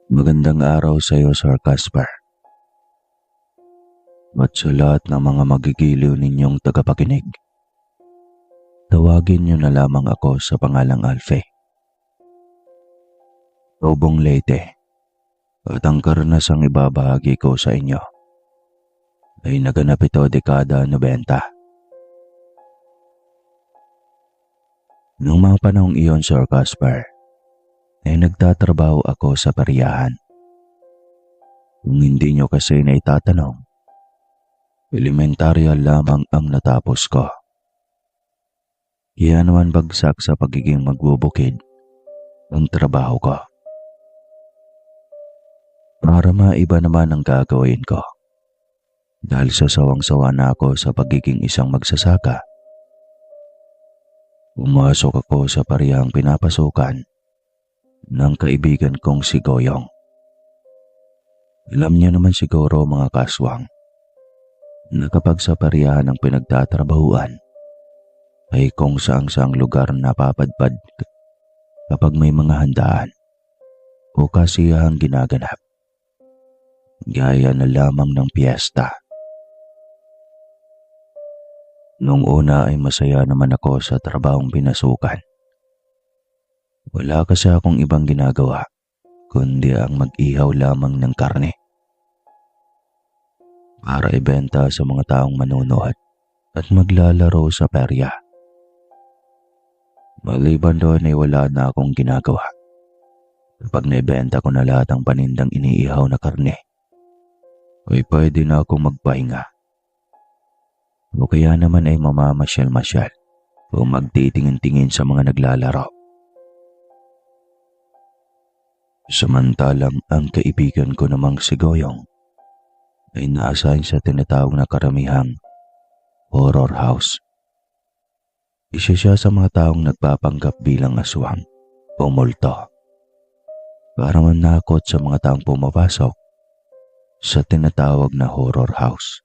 Magandang araw sa iyo, Sir Casper. At sa lahat ng mga magigiliw ninyong tagapakinig, tawagin niyo na lamang ako sa pangalang Alfe. Tobong Leyte, at ang karanasang ibabahagi ko sa inyo ay naganap ito dekada 90. Noong mga panahong iyon, Sir Casper, ay nagtatrabaho ako sa pariyahan. Kung hindi nyo kasi na itatanong, elementarya lamang ang natapos ko. Kaya naman bagsak sa pagiging magbubukid ang trabaho ko. Para maiba naman ang gagawin ko. Dahil sa sawang-sawa na ako sa pagiging isang magsasaka, pumasok ako sa parehang pinapasukan ng kaibigan kong si Goyong. Alam niyo naman siguro mga kaswang na kapag sa parehan ng pinagtatrabahuan ay kung saang-saang lugar napapadpad kapag may mga handaan o kasiyahang ginaganap. Gaya na lamang ng piyesta. Noong una ay masaya naman ako sa trabahong pinasukan. Wala kasi akong ibang ginagawa kundi ang mag-ihaw lamang ng karne para ibenta sa mga taong manunood at maglalaro sa perya. Maliban doon ay wala na akong ginagawa. Kapag naibenta ko na lahat ang panindang iniihaw na karne, ay pwede na akong magpahinga. O kaya naman ay mamamasyal-masyal o magtitingin-tingin sa mga naglalaro. Samantalang ang kaibigan ko namang si Goyong ay na-assign sa tinatawag na karamihang horror house. Isa siya sa mga taong nagpapanggap bilang aswang o multo para manakot sa mga taong pumapasok sa tinatawag na horror house.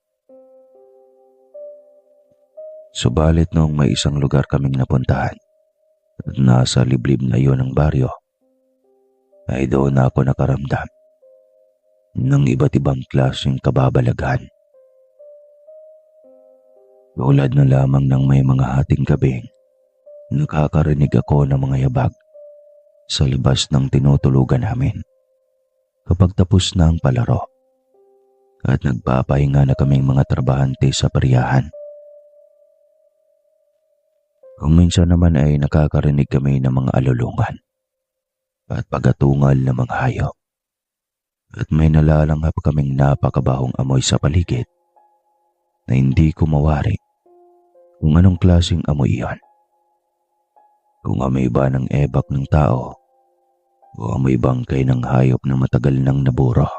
Subalit noong may isang lugar kaming napuntahan at nasa liblib na iyon ng baryo, ay doon ako nakaramdam ng iba't ibang klaseng kababalaghan. Tulad na lamang ng may mga hating gabing nakakarinig ako ng mga yabag sa libas ng tinutulugan namin kapag tapos na ang palaro at nagpapahinga na kaming mga trabahante sa pariyahan. Kung minsan naman ay nakakarinig kami ng mga alulungan at pagatungal ng mga hayop at may nalalanghap kaming napakabahong amoy sa paligid na hindi ko mawari kung anong klaseng amoy iyon. Kung amoy ba ng ebak ng tao o amoy bangkay ng hayop na matagal nang naburo.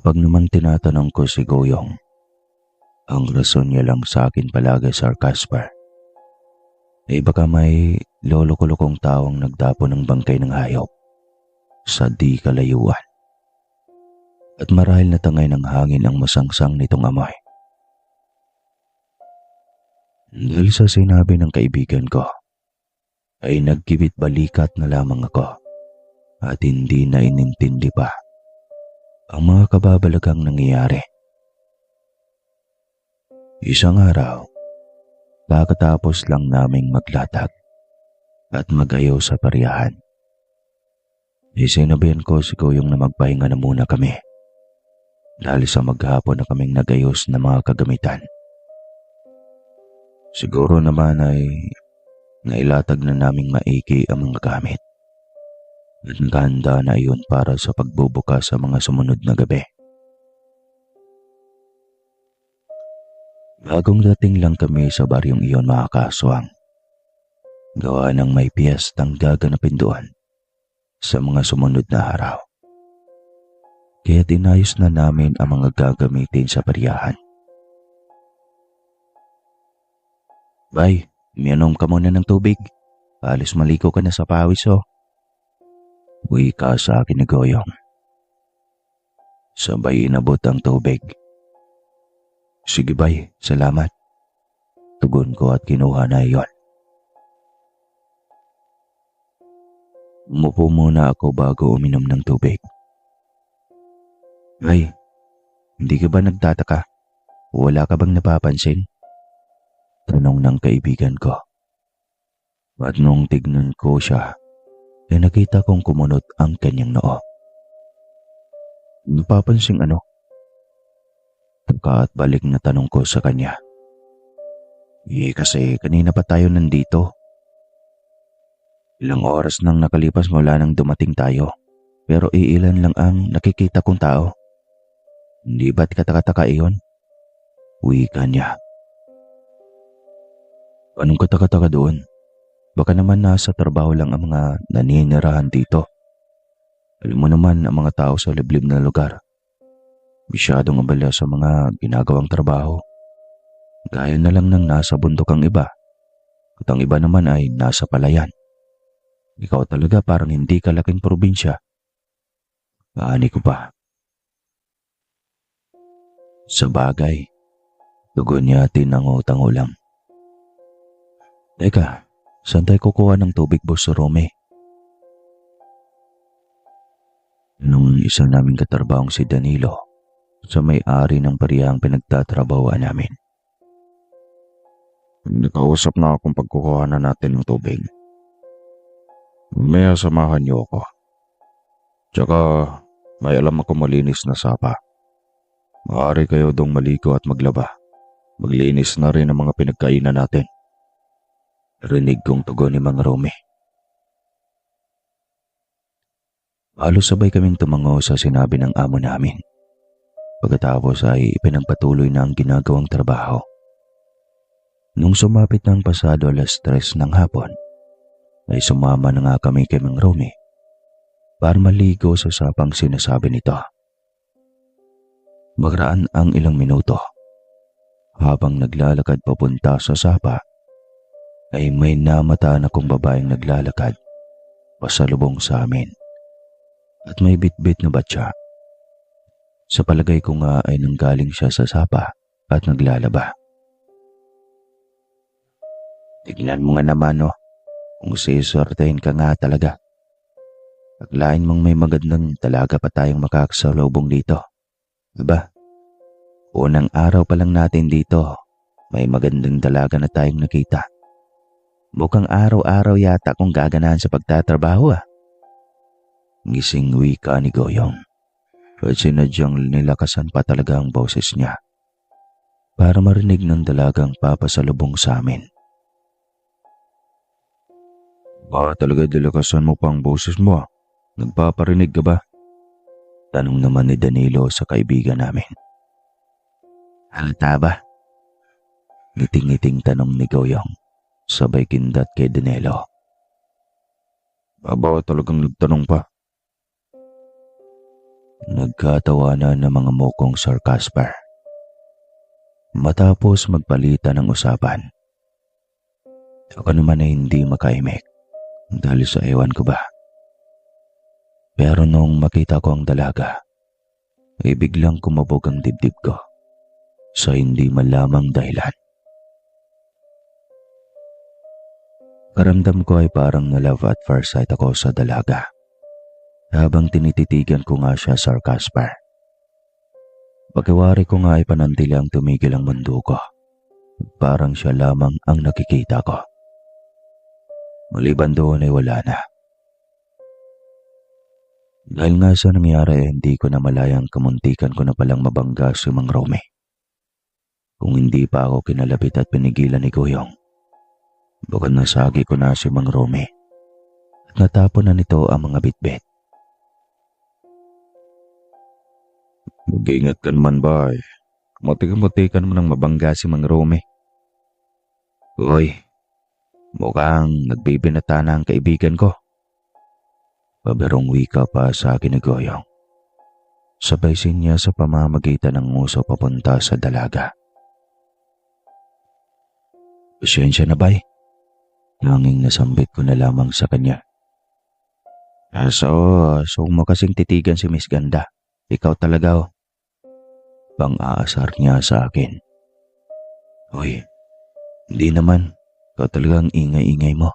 Pag naman tinatanong ko si Goyong, ang rason niya lang sa akin palagi, Sir Casper, ay baka may lolo-kulokong taong nagdapo ng bangkay ng hayop sa di kalayuan. At marahil natangay ng hangin ang masangsang nitong amoy. Dahil sa sinabi ng kaibigan ko, ay nagkibit balikat na lamang ako at hindi na inintindi pa ang mga kababalagang nangyayari. Isang araw, kakatapos lang naming maglatag at mag-ayaw sa pariyahan. Sinabihan ko si Goyong na magpahinga na muna kami dahil sa maghapon na kaming nagayos ng mga kagamitan. Siguro naman ay nailatag na naming maigi ang mga gamit at nakahanda na iyon para sa pagbubukas sa mga sumunod na gabi. Bagong dating lang kami sa baryong iyon mga kaswang. Gawa ng may piyestang gaganapin doon sa mga sumunod na araw. Kaya tinayos na namin ang mga gagamitin sa pariyahan. Bay, uminom ka muna ng tubig. Alis maliko ka na sa pawis oh. Uwi ka sa akin ni Goyong. Sabay inabot ang tubig. Sige bay, salamat. Tugon ko at kinuha na iyon. Umupo muna ako bago uminom ng tubig. Ay, hindi ka ba nagtataka? Wala ka bang napapansin? Tanong ng kaibigan ko. At nung tignan ko siya, nakita kong kumunot ang kanyang noo. Napapansing ano? Taka at balik na tanong ko sa kanya. Kasi kanina pa tayo nandito. Ilang oras nang nakalipas mula nang dumating tayo, pero iilan lang ang nakikita kong tao. Hindi ba't kataka-taka iyon? Wika niya. Anong kataka-taka doon? Baka naman nasa trabaho lang ang mga naninirahan dito. Alam mo naman ang mga tao sa liblib na lugar. Masyadong abala sa mga ginagawang trabaho. Gaya na lang ng nasa bundok ang iba. At ang iba naman ay nasa palayan. Ikaw talaga parang hindi kalaking probinsya. Paani ko pa. Sa bagay, tugon niya tinango-tango lang. Teka, saan tayo kukuha ng tubig, Boss Rome? Nung isa naming katarbahong si Danilo, sa may-ari ng parihang pinagtatrabahoan namin. Nakausap na akong pagkukuha na natin ng tubig. May samahan niyo ako. Tsaka may alam ako malinis na sapa. Maaari kayo dong maligo at maglaba. Maglinis na rin ang mga pinagkainan natin. Rinig kong tugon ni Mang Rome. Halos sabay kaming tumango sa sinabi ng amo namin. Pagkatapos ay ipinagpatuloy na ang ginagawang trabaho. Nung sumapit ng pasado 3:00 ng hapon, ay sumama na nga kami kay Mang Rome para maligo sa sapang sinasabi nito. Magraan ang ilang minuto. Habang naglalakad papunta sa sapa, ay may namataan akong babaeng naglalakad pasalubong sa amin at may bitbit na batya. Sa palagay ko nga ay nanggaling siya sa sapa at naglalaba. Tignan mo nga naman kung sisortehin ka nga talaga. Akalain mong may magandang talaga pa tayong makakasalubong dito. Aba, unang araw pa lang natin dito, may magandang dalaga na tayong nakita. Mukhang araw-araw yata kung gaganahan sa pagtatrabaho Ngising wika ni Goyong at sinadyang nilakasan pa talaga ang boses niya para marinig ng dalagang papasalubong sa amin. Ba talaga dilakasan mo pa ang boses mo Nagpaparinig ka ba? Tanong naman ni Danilo sa kaibigan namin. Halata ba? Ngiting-ngiting tanong ni Goyong, sabay kindat kay Danilo. Aba talagang nagtanong pa. Nagkatawanan ng mga mukong Sir Casper. Matapos magpalitan ng usapan, ako naman ay hindi makaimik dahil sa ewan ko ba. Pero nung makita ko ang dalaga, ay biglang kumabog ang dibdib ko sa hindi malamang dahilan. Karamdam ko ay parang na-love at first sight ako sa dalaga habang tinititigan ko nga siya, Sir Casper. Pagkawari ko nga ay panantilang tumigil ang mundo ko. Parang siya lamang ang nakikita ko. Maliban doon ay wala na. Dahil nga sa nangyari ay hindi ko na malayang kamuntikan ko na palang mabangga si Mang Rome. Kung hindi pa ako kinalapit at pinigilan ni Goyong, baka nasagi ko na si Mang Rome at natapon na nito ang mga bitbit. Mag-ingat ka naman ba Mutik-mutikan mo nang mabangga si Mang Rome. Uy, mukhang nagbibinata na ang kaibigan ko. Paberong wika pa sa akin ni Goyong. Sabay sinya sa pamamagitan ng nguso papunta sa dalaga. Pasensya na bay. Nanging nasambit ko na lamang sa kanya. So mo kasing titigan si Miss Ganda. Ikaw talaga Pang-aasar niya sa akin. Hoy, hindi naman. Ikaw talagang ingay-ingay mo.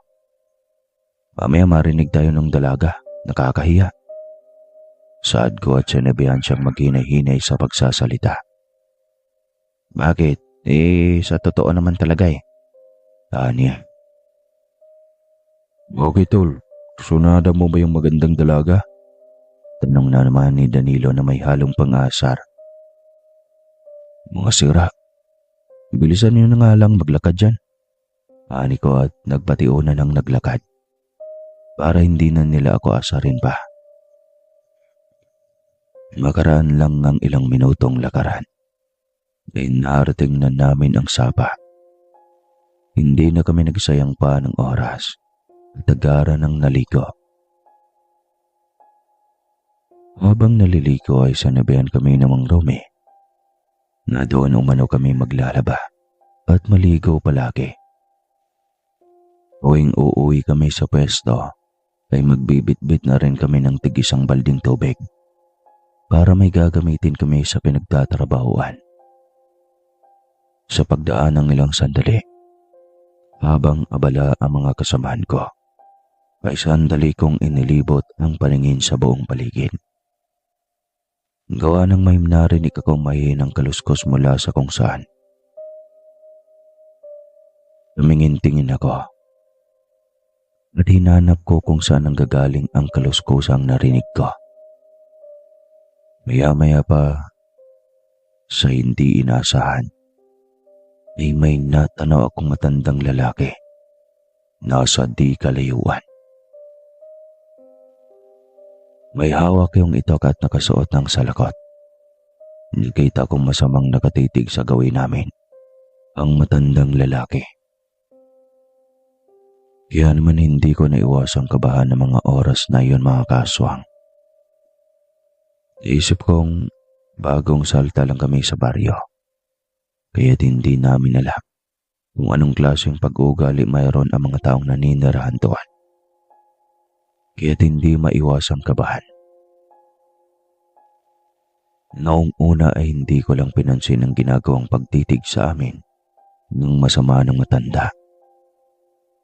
Mamaya marinig tayo ng dalaga. Nakakahiya. Saad ko at sinabihan siyang maghinay-hinay sa pagsasalita. Bakit? Sa totoo naman talaga eh. Anya. Okay tol, sunada mo ba yung magandang dalaga? Tanong na naman ni Danilo na may halong pang-asar. Mga sira, bilisan niyo na nga lang maglakad dyan. Ani ko at nagpatiuna ng naglakad para hindi na nila ako asarin pa. Makaraan lang ng ilang minutong lakaran ay narating na namin ang sapa. Hindi na kami nagsayang pa ng oras at agaran ng naligo. Habang naliligo ay sanabihan kami ng Mang Romy na doon umano kami maglalaba at maligo palagi. Tuwing uuwi kami sa pwesto ay magbibitbit na rin kami ng tig-isang balding tubig para may gagamitin kami sa pinagtatrabahuan. Sa pagdaan ng ilang sandali, habang abala ang mga kasamahan ko, ay sandali kong inilibot ang paningin sa buong paligid. Gawa ng may narinig akong mahinang kaluskos mula sa kung saan. Tumingin-tingin ako at hinanap ko kung saan nanggagaling ang kaluskosang narinig ko. Maya-maya pa, sa hindi inasahan, ay may natanaw akong matandang lalaki nasa di kalayuan. May hawak yung itok at nakasuot ng salakot. Nakita kong masamang nakatitig sa gawin namin ang matandang lalaki. Kaya naman hindi ko naiwasang kabahan ng mga oras na iyon, mga kaswang. Isip kong bagong salta lang kami sa baryo, kaya't hindi namin alam kung anong klaseng pag-uugali mayroon ang mga taong naninirahan doon. Kaya't hindi maiwasang kabahan. Noong una ay hindi ko lang pinansin ang ginagawang pagtitig sa amin ng masama ng matanda.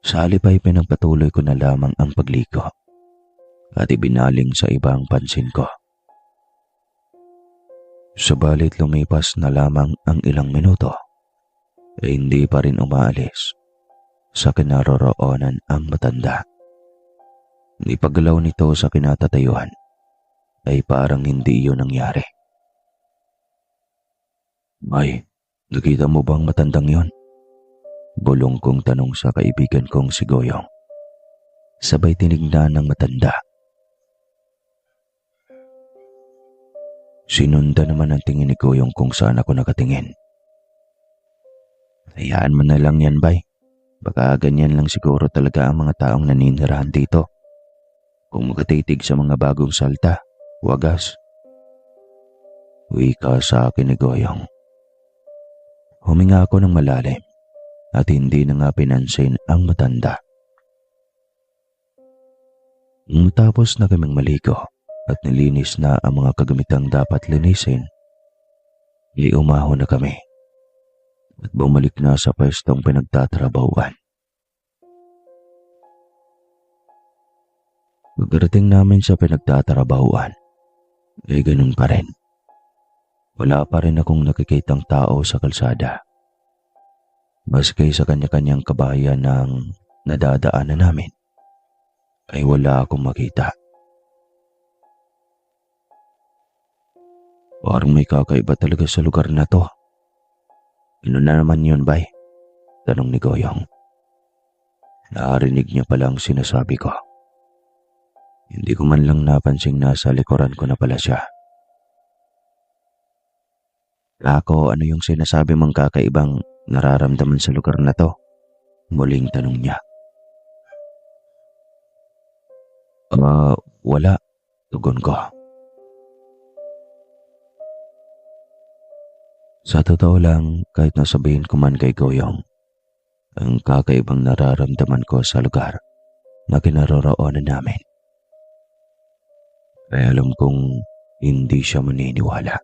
Sa halip ay pinagpatuloy ko na lamang ang pagligo at ibinaling sa ibang pansin ko. Subalit lumipas na lamang ang ilang minuto ay hindi pa rin umaalis sa kinaroroonan ang matanda. Ni paggalaw nito sa kinatatayuan ay parang hindi iyon nangyari. May, nakita mo bang matandang yon? Bulong kong tanong sa kaibigan kong si Goyong. Sabay tinignan ng matanda. Sinunda naman ang tingin ni Goyong kung saan ako nakatingin. Hayaan mo na lang yan, bay. Baka ganyan lang siguro talaga ang mga taong naninirahan dito. Kung makatitig sa mga bagong salta, wagas. Wika sa akin ni Goyong. Huminga ako ng malalim at hindi na nga pinansin ang matanda. Matapos na kaming maligo at nilinis na ang mga kagamitang dapat linisin, umahon na kami at bumalik na sa pwestong pinagtatrabahuan. Pagdating namin sa pinagtatrabahuan, ay ganun pa rin. Wala pa rin akong nakikitang tao sa kalsada. Maski sa kanya-kanyang kabayan ng nadadaanan namin, ay wala akong makita. Parang may kakaiba talaga sa lugar na to. Ano na naman yun, bay? Tanong ni Goyong. Narinig niya palang sinasabi ko. Hindi ko man lang napansing nasa likuran ko na pala siya. Ako, ano yung sinasabi mong kakaibang nararamdaman sa lugar na to? Muling tanong niya. Wala. Tugon ko. Sa totoo lang, kahit nasabihin ko man kay Goyong, ang kakaibang nararamdaman ko sa lugar na kinaroroonan namin, ay alam kong hindi siya maniniwala.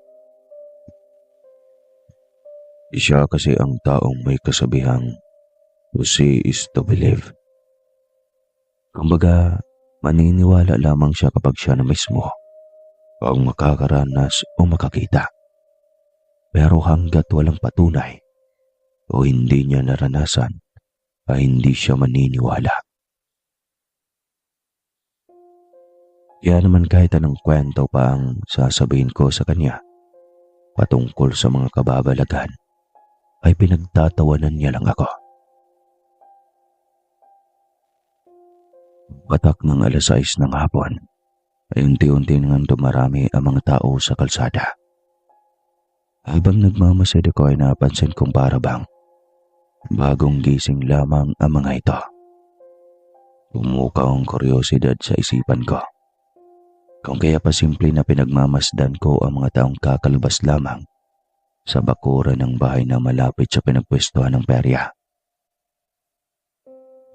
Siya kasi ang taong may kasabihang to see is to believe. Kumbaga, maniniwala lamang siya kapag siya na mismo ang makakaranas o makakita. Pero hanggat walang patunay o hindi niya naranasan, ay hindi siya maniniwala. Kaya naman kahit anong kwento pa ang sasabihin ko sa kanya patungkol sa mga kababalagan, ay pinagtatawanan niya lang ako. Patak ng 6:00 ng hapon, ay unti-unti nang dumarami ang mga tao sa kalsada. Habang nagmamasid ako ay napansin kong para bang bagong gising lamang ang mga ito. Pumukaw ang kuryosidad sa isipan ko. Kung kaya pa simple na pinagmamasdan ko ang mga taong kakalabas lamang sa bakuran ng bahay na malapit sa pinagpwestuhan ng perya.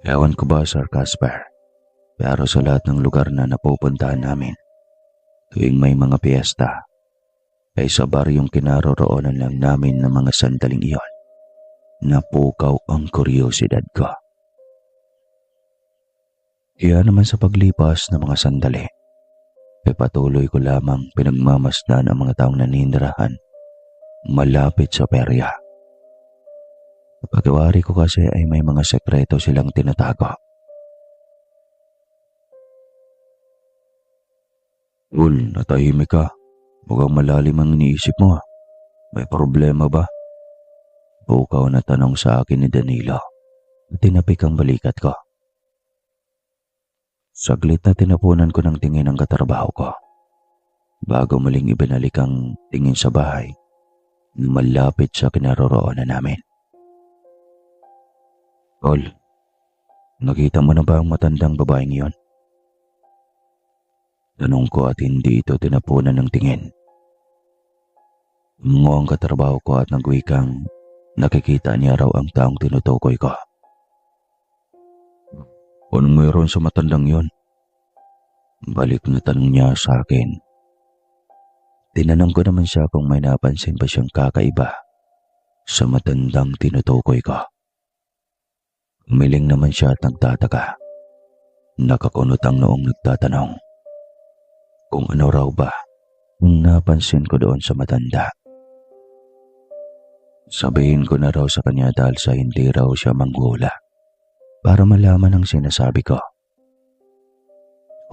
Ewan ko ba, Sir Casper, pero sa lahat ng lugar na napupuntahan namin, tuwing may mga piyesta, ay sa baryong kinaroroonan lang namin ng mga sandaling iyon, napukaw ang kuryosidad ko. Kaya naman sa paglipas ng mga sandali, ay patuloy ko lamang pinagmamasdan ang mga taong naninirahan malapit sa perya. Pagkawari ko kasi ay may mga sekreto silang tinatago. Natahimik ka. Mukhang malalim ang iniisip mo. May problema ba? Pukaw na tanong sa akin ni Danilo. Tinapik ang balikat ko. Saglit na tinapunan ko ng tingin ang katrabaho ko, bago muling ibinalik ang tingin sa bahay na malapit sa kinaroroonan namin. Tol, nakita mo na ba ang matandang babaeng iyon? Tanong ko at hindi ito tinapunan ng tingin. Umungo ang katrabaho ko at nagwikang nakikita niya raw ang taong tinutukoy ko. Anong mayroon sa matandang yon? Balik na tanong niya sa akin. Tinanong ko naman siya kung may napansin pa siyang kakaiba sa matandang tinutukoy ko. Umiling naman siya at nagtataka. Nakakunot ang noong nagtatanong kung ano raw ba ang napansin ko doon sa matanda. Sabihin ko na raw sa kanya dahil sa hindi raw siya manghula para malaman ang sinasabi ko.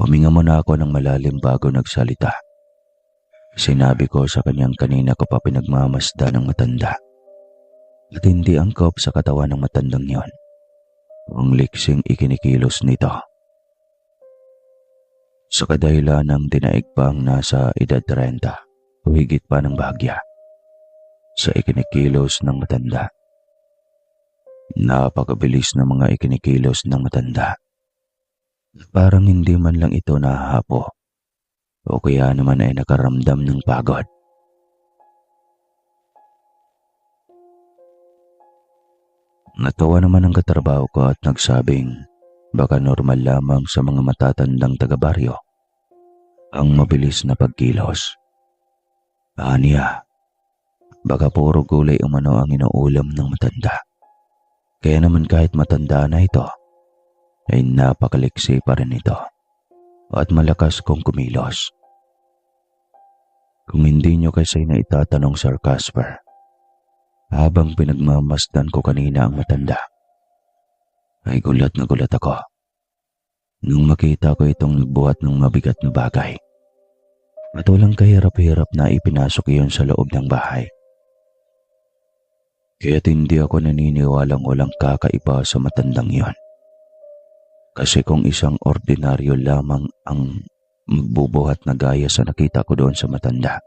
Huminga muna ako ng malalim bago nagsalita. Sinabi ko sa kanyang kanina ko pa pinagmamasdan ng matanda at hindi angkop sa katawan ng matandang yon ang liksing ikinikilos nito. Sa kadahilan ng dinaig pang nasa edad 30 o higit pa ng bahagya sa ikinikilos ng matanda. Napakabilis ng mga ikinikilos ng matanda. Parang hindi man lang ito nahahapo o kaya naman ay nakaramdam ng pagod. Natawa naman ang katrabaho ko at nagsabing baka normal lamang sa mga matatandang taga-baryo ang mabilis na pagkilos. Aniya, baka puro gulay umano ang inuulam ng matanda. Kaya naman kahit matanda na ito, ay napakaliksi pa rin ito at malakas kong kumilos. Kung hindi nyo kasi na itatanong, Sir Casper, habang pinagmamasdan ko kanina ang matanda, ay gulat na gulat ako nung makita ko itong nagbuhat ng mabigat na bagay at walang kahirap-hirap na ipinasok iyon sa loob ng bahay. Kaya't hindi ako naniniwalang walang kakaiba sa matandang iyon. Kasi kung isang ordinaryo lamang ang magbubuhat na gaya sa nakita ko doon sa matanda,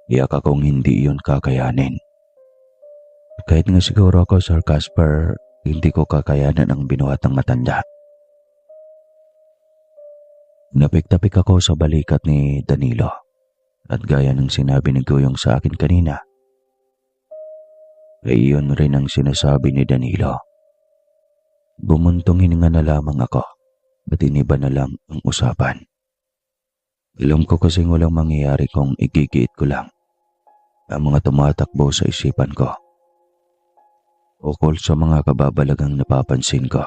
iyak akong hindi iyon kakayanin. Kahit nga siguro ako, Sir Casper, hindi ko kakayanan ang binuhat ng matanda. Napik-tapik ako sa balikat ni Danilo at gaya ng sinabi ni Goyong sa akin kanina, ay iyon rin ang sinasabi ni Danilo. Bumuntong hininga na lamang ako at iniba na lang ang usapan. Alam ko kasing walang mangyayari kung igigiit ko lang ang mga tumatakbo sa isipan ko ukol sa mga kababalagang napapansin ko.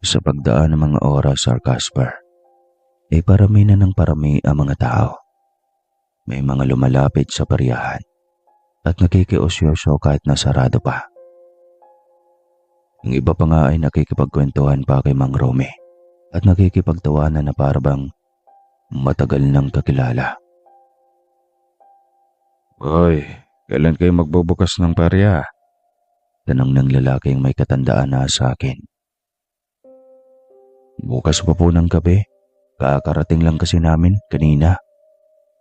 Sa pagdaan ng mga oras, Sir Casper, parami na ng parami ang mga tao. May mga lumalapit sa peryahan at nakikiosyoso kahit nasarado pa. Ang iba pa nga ay nakikipagkwentuhan pa kay Mang Rome at nakikipagtawanan na parabang matagal nang kakilala. Hoy, kailan kayo magbubukas ng perya? Tanong ng lalaking may katandaan na sa akin. Bukas pa po ng gabi. Kakarating lang kasi namin kanina.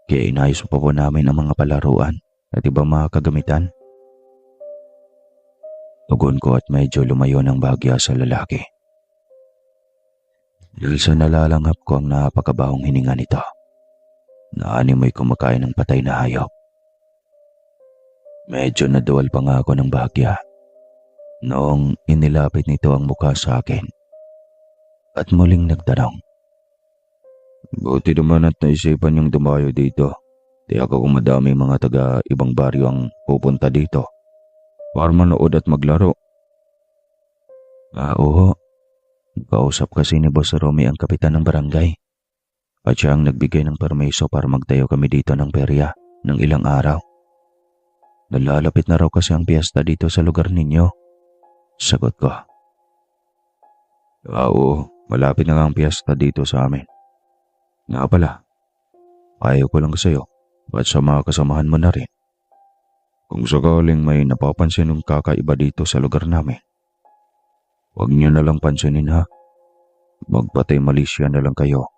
Kaya inayos pa po namin ang mga palaruan at iba mga kagamitan. Tugon ko at medyo lumayo ng bahagya sa lalaki. Dahil sa nalalanghap ko ang napakabahong hininga nito. Naanimoy kumakain ng patay na hayop. Medyo naduwal pa nga ako ng bahagya noong inilapit nito ang mukha sa akin at muling nagtanong. Buti naman at naisipan yung dumayo dito. Tiyak ako madami mga taga ibang baryo ang pupunta dito para manood at maglaro. Oo. Kausap kasi ni Boss Romy ang kapitan ng barangay at siya ang nagbigay ng permiso para magtayo kami dito ng perya ng ilang araw. Nalalapit na raw kasi ang piyesta dito sa lugar ninyo. Sagot ko. Oo, malapit na nga ang piyesta dito sa amin. Nga pala, ayaw ko lang sa'yo at sa mga kasamahan mo na rin. Kung sakaling may napapansin ng kakaiba dito sa lugar namin, huwag niyo na lang pansinin ha. Magpatay malisya na lang kayo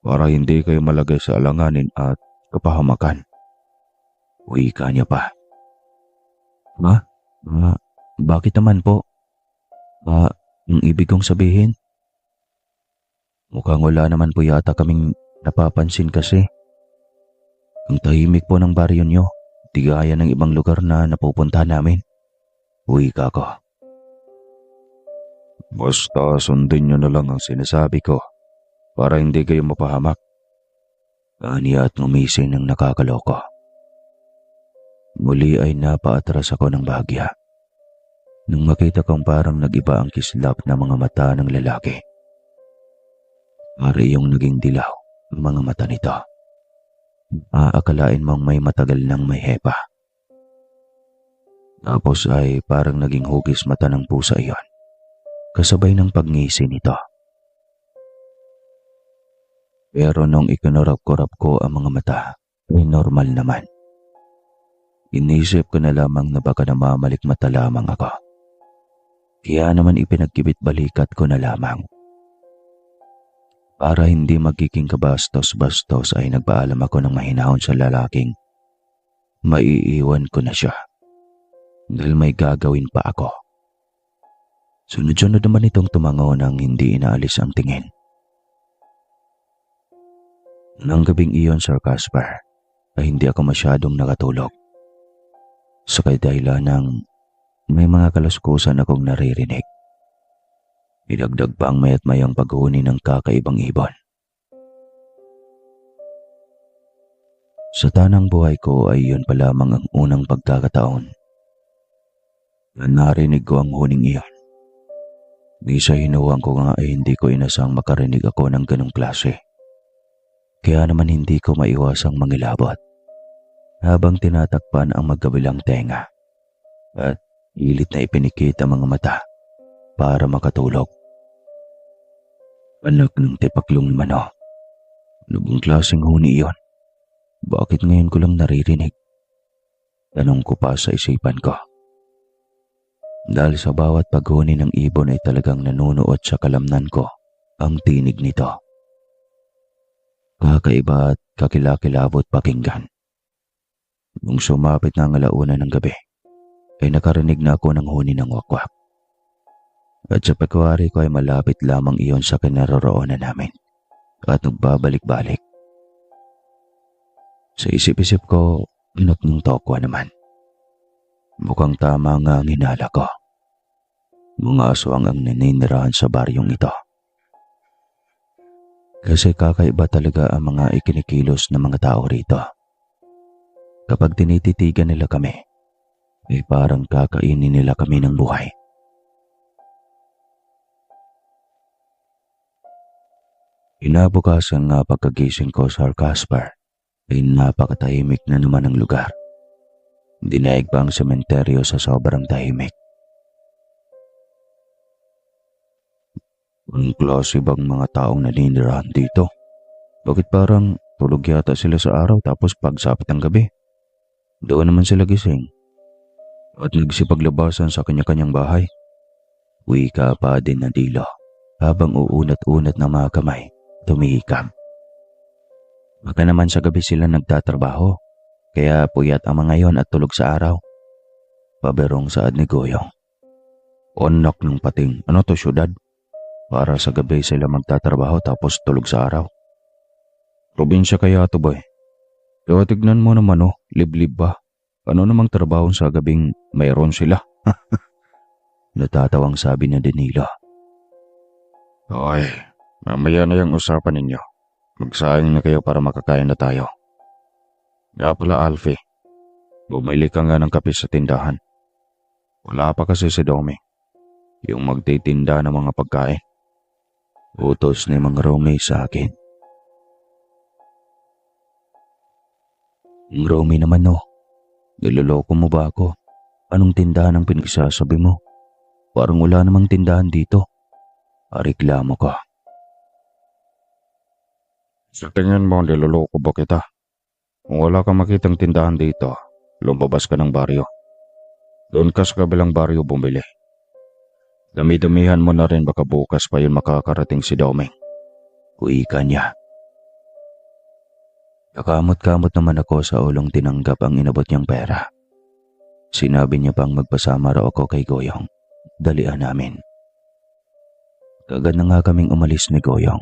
para hindi kayo malagay sa alanganin at kapahamakan. Wika niya pa. Bakit naman po? Ang ibig kong sabihin? Mukhang wala naman po yata kaming napapansin kasi. Ang tahimik po ng baryo nyo, di gaya ng ibang lugar na napupunta namin. Wika ko. Basta sundin nyo na lang ang sinasabi ko para hindi kayo mapahamak. Aniya at ngumisi ng nakakaloko. Muli ay napaatras ako ng bahagya nang makita kong parang nag-iba ang kislap na mga mata ng lalaki. Pari yung naging dilaw ang mga mata nito. Aakalain mong may matagal nang may hepa. Tapos ay parang naging hugis mata ng pusa iyon, kasabay ng pagngisi nito. Pero nung ikinurap-kurap ko ang mga mata, ay normal naman. Inisip ko na lamang na baka namamalikmata lamang ako. Kaya naman ipinagkibit balikat ko na lamang. Para hindi magiging kabastos-bastos ay nagpaalam ako ng mahinahon sa lalaking maiiwan ko na siya dahil may gagawin pa ako. Sunod-sunod naman itong tumango nang hindi inaalis ang tingin. Nang gabing iyon, Sir Casper, ay hindi ako masyadong nakatulog. Sa dahilan ng may mga kalaskusan akong naririnig. Idagdag pa ang mayat mayang paghuni ng kakaibang ibon. Sa tanang buhay ko ay yun pa lamang ang unang pagkakataon na narinig ko ang huning iyon. Di sa hinuwang ko nga ay hindi ko inasang makarinig ako ng ganong klase. Kaya naman hindi ko maiwasang mangilabot habang tinatakpan ang magkabilang tenga at ilit na ipinikit ang mga mata para makatulog. Anak ng tipaklong mano. Ano bang klaseng huni iyon? Bakit ngayon ko lang naririnig? Tanong ko pa sa isipan ko. Dahil sa bawat paghuni ng ibon ay talagang nanunuot sa kalamnan ko ang tinig nito. Kakaiba at kakilakilabot pakinggan. Nung sumapit na ang alauna ng gabi, ay nakarinig na ako ng huni ng wakwak. At sa pagkawari ko ay malapit lamang iyon sa kinaroroonan namin at nagbabalik-balik. Sa isip-isip ko, inot ng tokwa naman. Mukhang tama nga ang hinala ko. Mga aswang ang naninirahan sa baryong ito. Kasi kakaiba talaga ang mga ikinikilos ng mga tao rito. Kapag tinititigan nila kami, ay parang kakainin nila kami ng buhay. Kinabukasan nga pagkagising ko, Sir Casper, ay napakatahimik na naman ang lugar. Dinaig pa ang sementeryo sa sobrang tahimik. Ang klase bang mga taong naninirahan dito? Bakit parang tulog yata sila sa araw tapos pagsapit ng gabi? Doon naman sila gising at nagsipaglabasan sa kanya-kanyang bahay. Wika pa din na Dilo habang uunat-unat ng mga kamay, tumihikam. Baka naman sa gabi sila nagtatrabaho, kaya puyat ang mga yon at tulog sa araw. Paberong saad ni Goyong. Onak ng pating, ano to syudad? Para sa gabi sila magtatrabaho tapos tulog sa araw. Probinsya kaya to boy. Kaya tignan mo naman liblib ba? Ano namang trabaho sa gabing mayroon sila? Natatawang sabi na Danilo. Ay, mamaya na yung usapan ninyo. Magsayang na kayo para makakain na tayo. Nga pala Alfie, bumili ka nga ng kape sa tindahan. Wala pa kasi si Domi, yung magtitinda ng mga pagkain. Utos ni Mang Romy sa akin. Mang Romy naman niloloko mo ba ako? Anong tindahan ang pinagsasabi mo? Parang wala namang tindahan dito. Reklamo ka. Sa tingin mo, niloloko ba kita? Kung wala kang makitang tindahan dito, lumabas ka ng baryo. Doon ka sa kabilang baryo bumili. Dami-damihan mo na rin, baka bukas pa yun makakarating si Doming. Kuika niya. Nakamot-kamot naman ako sa ulong tinanggap ang inabot niyang pera. Sinabi niya pang magpasama raw ako kay Goyong. Dalian namin. Kagad na nga kaming umalis ni Goyong.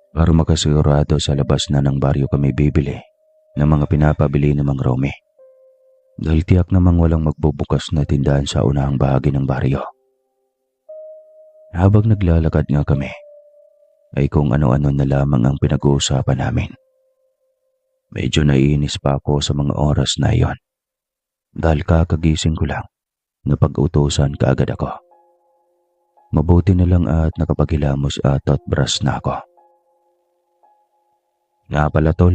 Para makasigurado sa labas na ng baryo kami bibili ng mga pinapabili ni Mang Romy. Dahil tiyak namang walang magbubukas na tindahan sa unahang bahagi ng baryo. Habang naglalakad nga kami, ay kung ano-ano na lamang ang pinag-uusapan namin. Medyo naiinis pa ako sa mga oras na iyon. Dahil kakagising ko lang, napag-utusan kaagad ako. Mabuti na lang at nakapaghilamos at toothbrush na ako. Nga pala tol,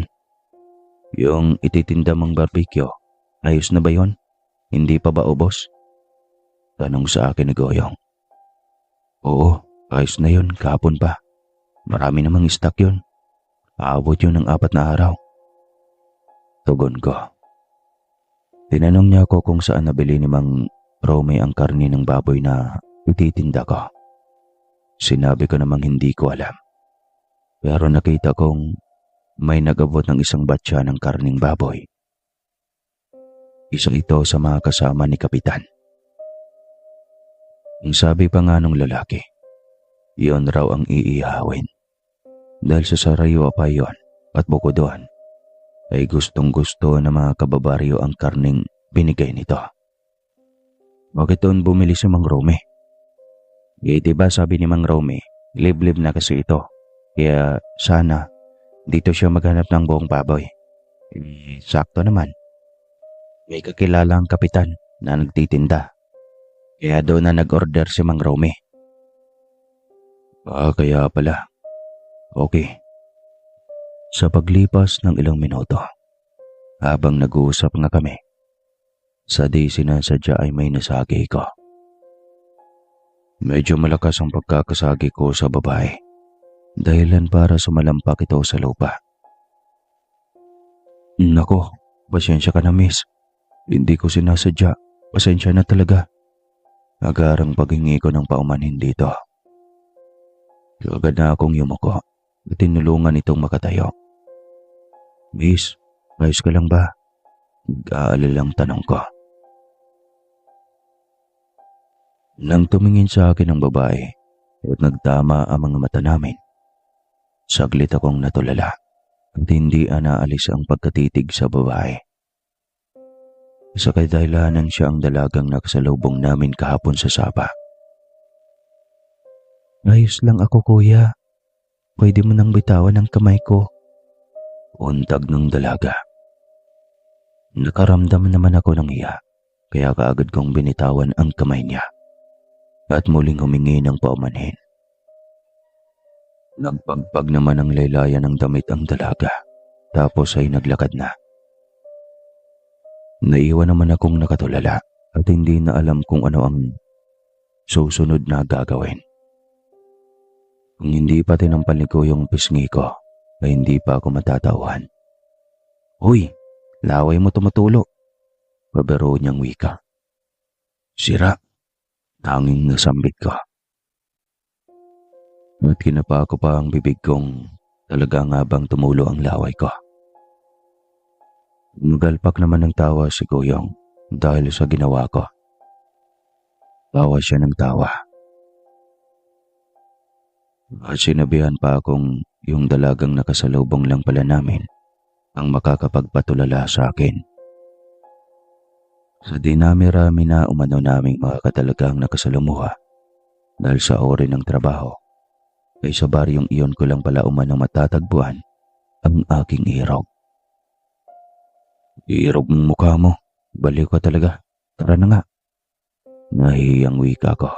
yung ititinda mong barbecue, ayos na ba yon? Hindi pa ba ubos? Tanong sa akin ni Goyong. Oo, ayos na yon, kahapon pa. Marami namang stock yon. Aabot yun ng 4 na araw. Tugon ko. Tinanong niya ako kung saan nabili ni Mang Romy ang karne ng baboy na ititinda ko. Sinabi ko namang hindi ko alam. Pero nakita kong may nagabot ng isang batya ng karning baboy. Isa ito sa mga kasama ni Kapitan. Ang sabi pa nga nung lalaki, iyon raw ang iihawin. Dahil sa sarayo pa yon at bukod doon, ay gustong-gusto ng mga kababaryo ang karning binigay nito. Bakit doon bumili si Mang Romy? Diba sabi ni Mang Romy, liblib na kasi ito. Kaya sana dito siya maghanap ng buong baboy. Sakto naman. May kakilalang kapitan na nagtitinda. Kaya doon na nag-order si Mang Romy. Kaya pala. Okay. Sa paglipas ng ilang minuto, habang nag-uusap nga kami, sa di sinasadya ay may nasagi ko. Medyo malakas ang pagkakasagi ko sa babae, dahilan para sumalampak ito sa lupa. Nako, pasensya ka na miss. Hindi ko sinasadya. Pasensya na talaga. Agarang paghingi ko ng paumanhin dito. Agad na akong yumuko at tinulungan itong makatayo. Miss, ayos ka lang ba? Nag-aalalang tanong ko. Nang tumingin sa akin ang babae at nagtama ang mga mata namin, saglit akong natulala at hindi anaalis ang pagkatitig sa babae. Sa kadahilanan siya ang dalagang nakasalubong namin kahapon sa sapa. Ayos lang ako kuya. Pwede mo nang bitawan ang kamay ko. Untag ng dalaga. Nakaramdam naman ako ng hiya, kaya kaagad kong binitawan ang kamay niya at muling humingi ng paumanhin. Nagpagpag naman ng laylayan ng damit ang dalaga, tapos ay naglakad na. Naiwan naman akong nakatulala at hindi na alam kung ano ang susunod na gagawin. Kung hindi pa tinampal ko yung pisngi ko, ay hindi pa ako matatauhan. "Uy, laway mo tumutulo," pabiro niyang wika. "Sira," tanging nasambit ko. At kinapa ko pa ang bibig kong talaga nga bang tumulo ang laway ko. Nagalpak naman ng tawa si Goyong dahil sa ginawa ko. Tawa siya ng tawa. At sinabihan pa akong yung dalagang nakasalubong lang pala namin ang makakapagpatulala sa akin. Sa dinami-rami na umano naming mga katalagang nakasalumuha dahil sa ori ng trabaho, ay sa baryong iyon ko lang pala umano matatagpuan ang aking irog. "Irog mong mukha mo, baliw ka talaga, tara na nga." Nahihiyang wika ko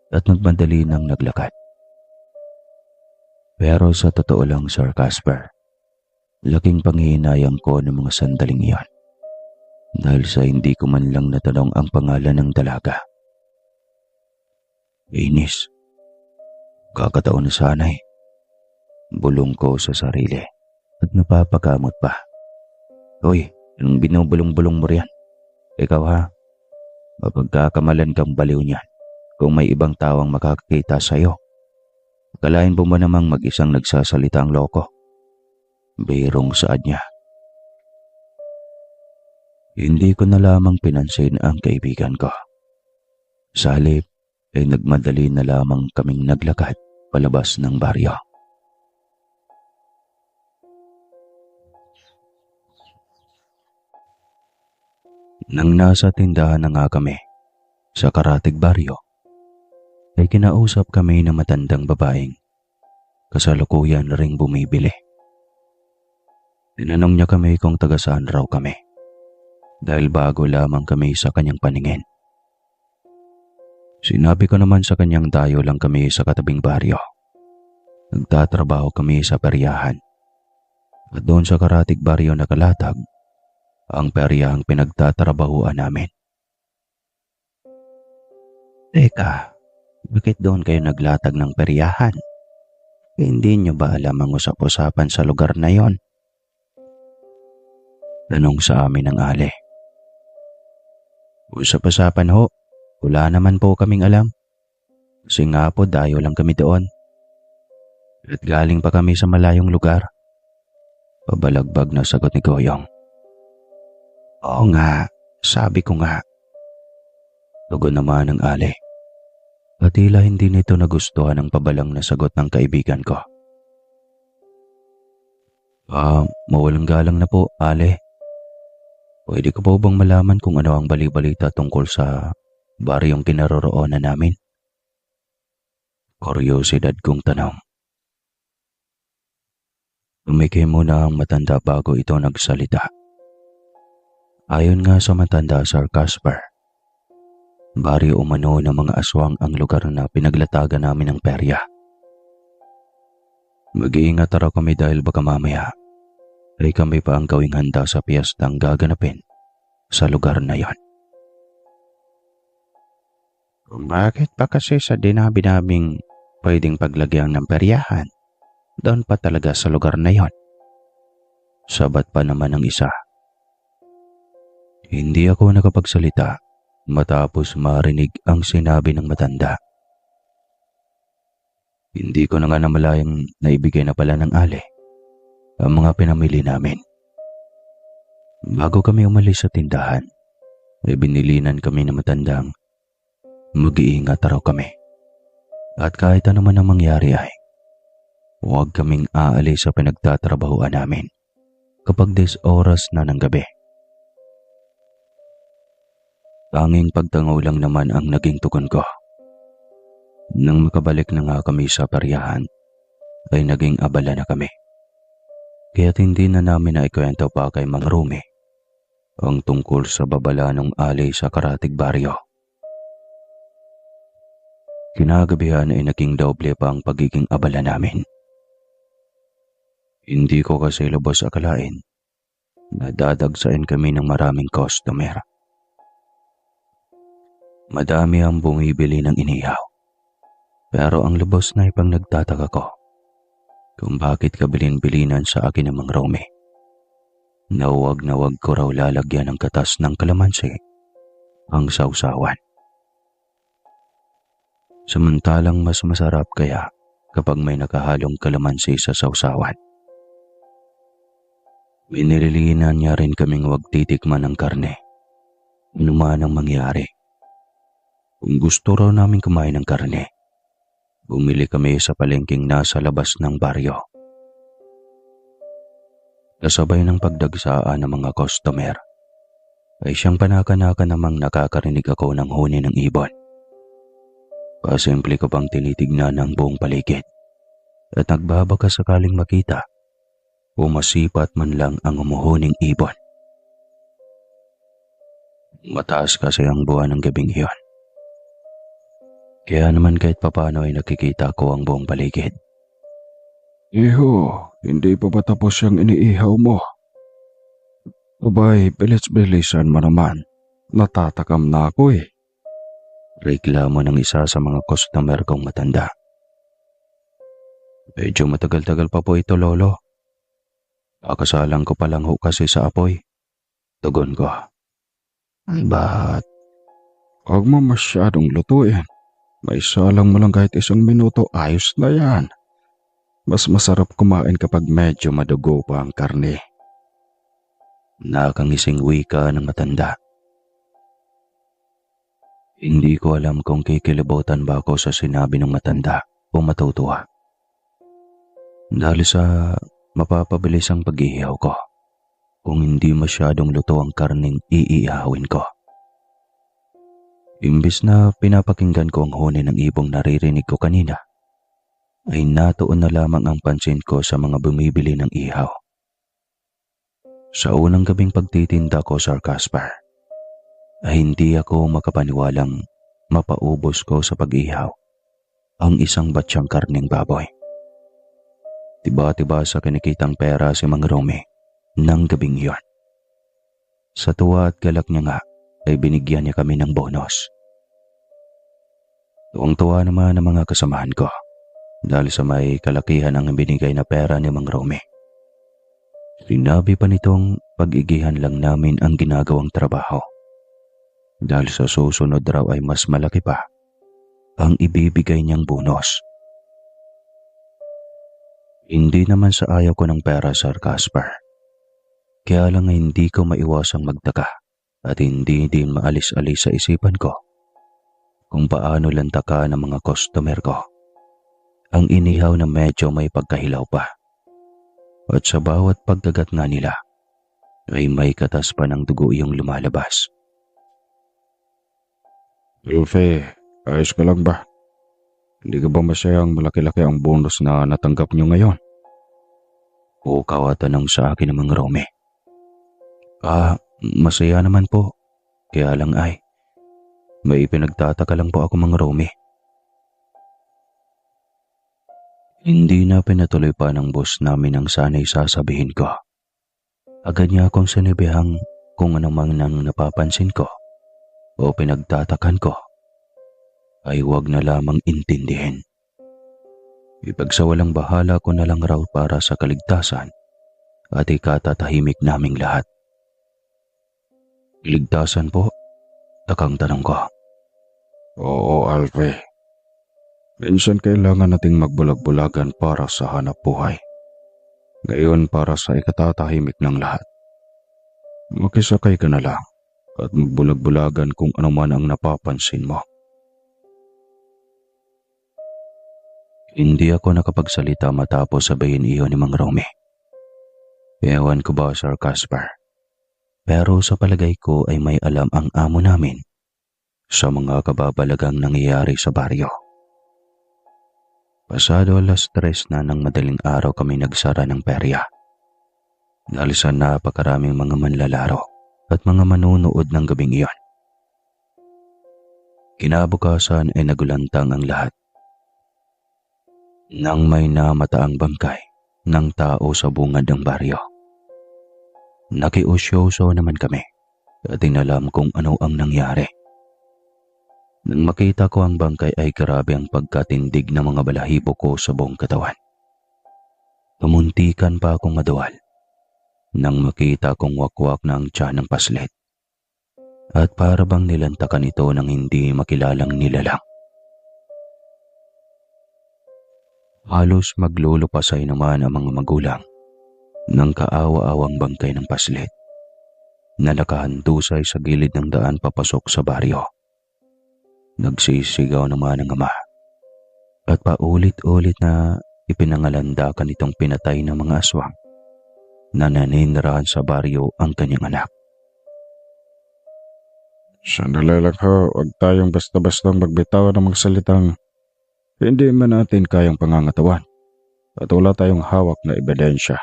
at nagmadali nang naglakad. Pero sa totoo lang, Sir Casper, laking panghihinayang ko ng mga sandaling iyon dahil sa hindi ko man lang natanong ang pangalan ng dalaga. Inis. Kakataon na sana eh. Bulong ko sa sarili at napapakamot pa. "Hoy, anong binubulong-bulong mo riyan? Ikaw ha, mapagkakamalan kang baliw niyan kung may ibang tawang makakakita sa'yo. Akalain mo namang mag-isang nagsasalita ang loko." Birong saad niya. Hindi ko na lamang pinansin ang kaibigan ko. Sa halip ay nagmadali na lamang kaming naglakad palabas ng baryo. Nang nasa tindahan na nga kami sa Karatig Baryo, ay kinausap kami ng matandang babaeng kasalukuyan ring bumibili. Tinanong niya kami kung taga saan raw kami dahil bago lamang kami sa kanyang paningin. Sinabi ko naman sa kanyang dayo lang kami sa katabing baryo. Nagtatrabaho kami sa peryahan at doon sa Karatig Baryo nakalatag ang peryahang pinagtatrabahuan namin. "Teka, bakit doon kayo naglatag ng peryahan? Hindi niyo ba alam ang usap-usapan sa lugar na yon?" Tanong sa amin ng ale. "Usap-usapan ho, wala naman po kaming alam. Kasi nga po dayo lang kami doon. At galing pa kami sa malayong lugar." Pabalagbag na sagot ni Goyong. "Oo nga, sabi ko nga." Tugon naman ng ale. At tila hindi nito nagustuhan ang pabalang na sagot ng kaibigan ko. Mawalang galang na po, ale. Pwede ko po bang malaman kung ano ang bali-balita tungkol sa baryong kinaroroonan namin?" Kuryosidad kong tanong. Tumikim muna ang matanda bago ito nagsalita. Ayon nga sa matanda, Sir Casper, baryo umano ng mga aswang ang lugar na pinaglatagan namin ng perya. Mag-iingat raw kami dahil baka mamaya ay kami pa ang gawing handa sa piyestang gaganapin sa lugar na yon. "Bakit pa kasi sa dinabi naming pwedeng paglagyan ng peryahan, doon pa talaga sa lugar na yon?" Sabat pa naman ng isa. Hindi ako nakapagsalita matapos marinig ang sinabi ng matanda. Hindi ko na nga namalayang naibigay na pala ng ale ang mga pinamili namin. Bago kami umalis sa tindahan, ay binilinan kami ng matandang mag-iingat raw kami. At kahit ano man ang mangyari ay huwag kaming aalis sa pinagtatrabahuan namin kapag 10 oras na ng gabi. Tanging pagtangaw lang naman ang naging tugon ko. Nang makabalik na nga kami sa peryahan, ay naging abala na kami. Kaya't hindi na namin naikwento pa kay Mang Rumi ang tungkol sa babala ng alay sa Karatig Baryo. Kinagabihan ay naging doble pa ang pagiging abala namin Hindi ko kasi lubos akalain na dadagsain kami ng maraming customer. Madami ang bumibili ng inihaw. Pero ang lubos na ipang nagtataka ko kung bakit kabilin-bilinan sa akin ng Mang Romy. Na wag ko raw lalagyan ng katas ng kalamansi ang sausawan. Samantalang mas masarap kaya kapag may nakahalong kalamansi sa sausawan. Binililinan niya rin kaming wag titikman ng karne. Ano man ang mangyari. Kung gusto raw namin kumain ng karne, bumili kami sa palengking nasa labas ng baryo. Kasabay ng pagdagsaan ng mga customer, ay siyang panaka-naka namang nakakarinig ako ng huni ng ibon. Pasimple ko pang tinitignan ang buong paligid at nagbabaka sakaling makita o masipat man lang ang umuhuning ibon. Mataas kasi ang buwan ng gabing iyon. Kaya naman kahit papano ay nakikita ko ang buong paligid. Iho, hindi pa ba tapos yung iniihaw mo? Abay, bilis-bilisan mo naman. Natatakam na ako eh. Reklamo ng isa sa mga customer kong matanda. Medyo matagal-tagal pa po ito, Lolo. Kakasalang ko pa lang ho kasi sa apoy. Tugon ko. Ba't? Huwag mo masyadong lutuin. May salang mo lang kahit 1 minuto, ayos na yan. Mas masarap kumain kapag medyo madugo pa ang karne. Nakangising wika ng matanda. Hindi ko alam kung kikilabutan ba ako sa sinabi ng matanda o matutuwa. Dahil sa mapapabilis ang pag-iihaw ko kung hindi masyadong luto ang karneng iihawin ko. Imbis na pinapakinggan ko ang huni ng ibong naririnig ko kanina, ay natuon na lamang ang pansin ko sa mga bumibili ng ihaw. Sa unang gabing pagtitinda ko, Sir Casper, ay hindi ako makapaniwalang mapaubos ko sa pag-ihaw ang isang batsyang karneng baboy. Tiba-tiba sa kinikitang pera si Mang Romy ng gabing iyon. Sa tuwa at galak niya nga ay binigyan niya kami ng bonus. Tuwang-tuwa naman ang mga kasamahan ko dahil sa may kalakihan ang binigay na pera ni Mang Romy. Sinabi pa nitong pag-igihan lang namin ang ginagawang trabaho dahil sa susunod raw ay mas malaki pa ang ibibigay niyang bonus. Hindi naman sa ayaw ko ng pera, Sir Casper. Kaya lang hindi ko maiwasang magtaka at hindi din maalis-alis sa isipan ko kung paano lantaka ng mga customer ko ang inihaw na medyo may pagkahilaw pa. At sa bawat pagkagat nga nila ay may katas pa ng dugo yung lumalabas. Ulfe, ayos ka lang ba? Hindi ka ba masayang malaki-laki ang bonus na natanggap nyo ngayon? Pukaw at tanong sa akin ng Mang Romy. Masaya naman po. Kaya lang ay, may pinagtataka lang po ako, Mang Romy. Hindi na pinatuloy pa ng boss namin ang sana'y sasabihin ko. Agad niya akong sinibihang kung ano mang nang napapansin ko o pinagtatakan ko ay huwag na lamang intindihin. Ipagsawalang bahala ko na lang raw para sa kaligtasan at ikatatahimik naming lahat. Ligtasan po? Takang tanong ko. Oo, Alfie. Minsan kailangan nating magbulag-bulagan para sa hanap buhay. Ngayon para sa ikatatahimik ng lahat. Makisakay ka na lang at magbulag-bulagan kung ano man ang napapansin mo. Hindi ako nakapagsalita matapos sabihin iyon ni Mang Romy. Ewan ko ba, Sir Casper? Pero sa palagay ko ay may alam ang amo namin sa mga kababalagang nangyayari sa baryo. Pasado 3:00 na ng madaling araw kami nagsara ng perya. Dahil sa napakaraming mga manlalaro at mga manunood ng gabing iyon. Kinabukasan ay nagulantang ang lahat. Nang may namataang bangkay ng tao sa bungad ng baryo. Nakiusyoso naman kami at inalam kung ano ang nangyari. Nang makita ko ang bangkay ay grabe ang pagkatindig ng mga balahibo ko sa buong katawan. Tumuntikan pa akong madawal nang makita kong wakwak na ang tiyan ng paslit at para bang nilantakan ito ng hindi makilalang nilalang. Halos maglulupasay naman ang mga magulang ng kaawa-awang bangkay ng paslit na nakahandusay sa gilid ng daan papasok sa baryo. Nagsisigaw naman ang ama at paulit-ulit na ipinangalandakan itong pinatay ng mga aswang na naninirahan sa baryo ang kanyang anak. Sandali lang ho, huwag tayong basta-bastang magbitaw ng mga salitang hindi man natin kayang pangangatawan at wala tayong hawak na ebidensya.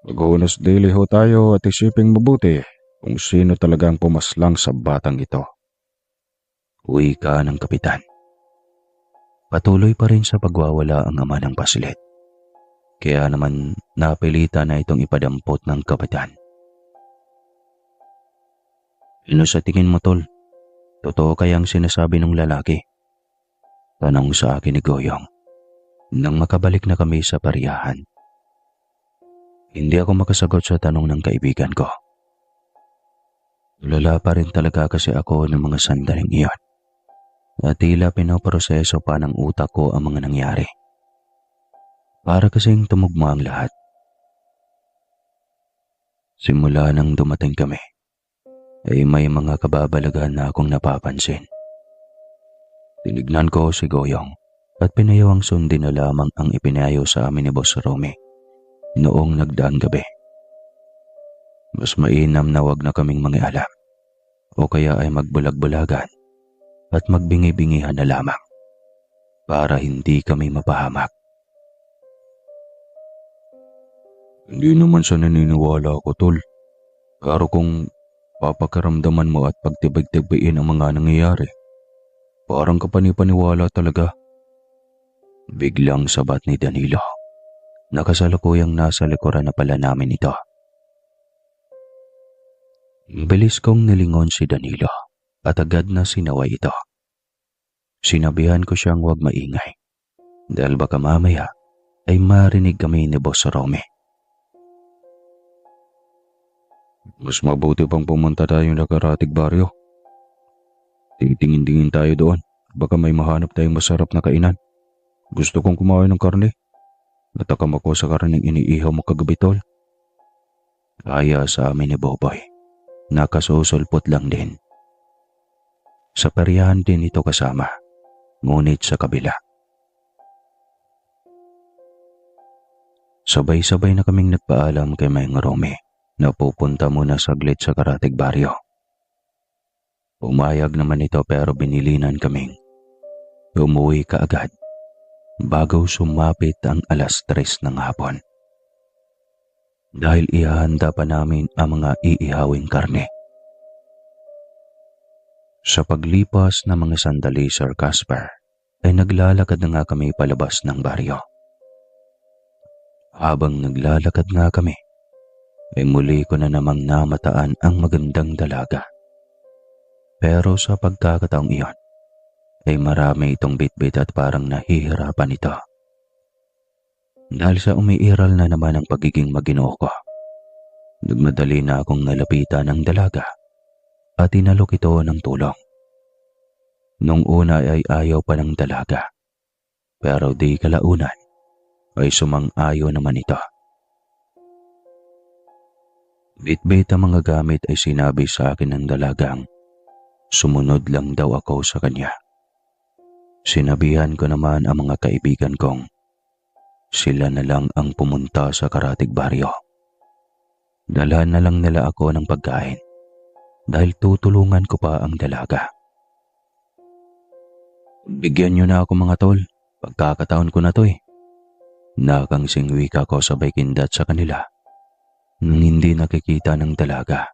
Maghunos dili ho tayo at isiping mabuti kung sino talagang pumaslang sa batang ito. Wika ng kapitan. Patuloy pa rin sa pagwawala ang ama ng paslit. Kaya naman napilitan na itong ipadampot ng kapitan. Ano sa tingin mo, tol? Totoo kayang sinasabi ng lalaki? Tanong sa akin ni Goyong nang makabalik na kami sa pariyahan. Hindi ako makasagot sa tanong ng kaibigan ko. Lala pa rin talaga kasi ako ng mga sandaling iyon. At tila pinoproseso pa ng utak ko ang mga nangyari. Para kasing tumugma ang lahat. Simula nang dumating kami, ay may mga kababalaghan na akong napapansin. Tinignan ko si Goyong at pinayawang sundin na lamang ang ipinayo sa amin ni Boss Romy noong nagdaang gabi. Mas mainam na wag na kaming mangialam o kaya ay magbulag-bulagan at magbingi-bingihan na lamang para hindi kami mapahamak. Hindi naman sa naniniwala ko, tol. Pero kung papakaramdaman mo at pagtibig-tibiin ang mga nangyayari, parang kapanipaniwala talaga. Biglang sabat ni Danilo. Nakasalukuyang nasa likuran na pala namin ito. Bilis kong nilingon si Danilo at agad na sinaway ito. Sinabihan ko siyang huwag maingay dahil baka mamaya ay marinig kami ni Boss Romy. Mas mabuti pang pumunta tayo na Karatig Baryo. Titingin-tingin tayo doon. Baka may mahanap tayong masarap na kainan. Gusto kong kumain ng karne. Natakam ako sa karneng iniihaw mo kagabi, tol. Kaya sa amin ni Boboy. Nakasusulpot lang din. Sa peryahan din ito kasama. Ngunit sa kabila. Sabay-sabay na kaming nagpaalam kay Mayang Romy na pupunta muna saglit sa Karatig Baryo. Pumayag naman ito pero binilinan kaming umuwi kaagad bago sumapit ang 3:00 ng hapon. Dahil ihahanda pa namin ang mga iihawing karne. Sa paglipas ng mga sandali, Sir Casper, ay naglalakad na nga kami palabas ng baryo. Habang naglalakad nga kami, ay muli ko na namang namataan ang magandang dalaga. Pero sa pagkakataong iyon, ay marami itong bitbit at parang nahihirapan ito. Dahil sa umiiral na naman ang pagiging maginoo ko, nagmadali na akong nalapitan ng dalaga at inalok ito ng tulong. Nung una ay ayaw pa ng dalaga, pero di kalaunan ay sumang-ayo naman ito. Bitbit ang mga gamit ay sinabi sa akin ng dalagang sumunod lang daw ako sa kanya. Sinabihan ko naman ang mga kaibigan kong sila na lang ang pumunta sa Karatig Baryo. Dalhan na lang nila ako ng pagkain dahil tutulungan ko pa ang dalaga. Bigyan niyo na ako mga tol, pagkakataon ko na to eh. Nakangsing wika ko sabay kindat sa kanila nang hindi nakikita ng dalaga.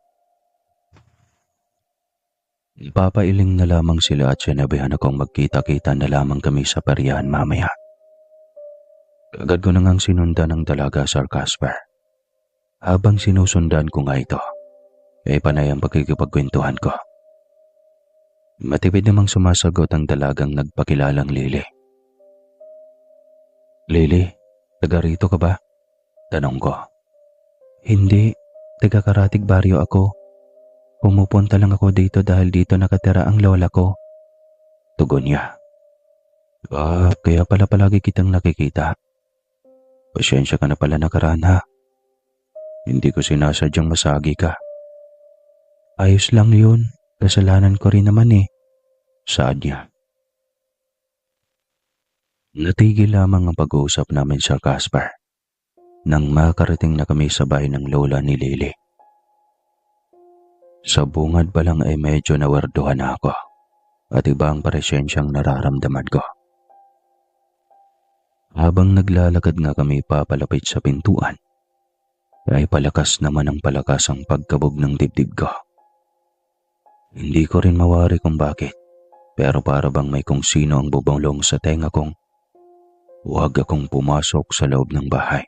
Ipapailing na lamang sila at sinabihan akong magkita-kita na lamang kami sa pariyahan mamaya. Agad ko na ngang sinundan ng dalaga, Sir Casper. Habang sinusundan ko nga ito, ay panay ang pagkikipagkwentuhan ko. Matipid namang sumasagot ang dalagang nagpakilalang Lily. Lily, taga rito ka ba? Tanong ko. Hindi, taga Karatig Baryo ako. Pumupunta lang ako dito dahil dito nakatira ang lola ko. Tugon niya. Kaya pala palagi kitang nakikita. Pasensya ka na pala nakaraan ha. Hindi ko sinasadyang masagi ka. Ayos lang yun. Kasalanan ko rin naman eh. Saad niya. Natigil lamang ang pag-uusap namin, Sir Casper, nang makarating na kami sa bahay ng lola ni Lily. Sa bungad pa lang ay medyo nawarduhan na ako at iba ang presensyang nararamdaman ko. Habang naglalakad nga kami papalapit sa pintuan, ay palakas naman ang palakas ang pagkabog ng dibdib ko. Hindi ko rin mawari kung bakit, pero para bang may kung sino ang bubulong sa tenga kong huwag akong pumasok sa loob ng bahay.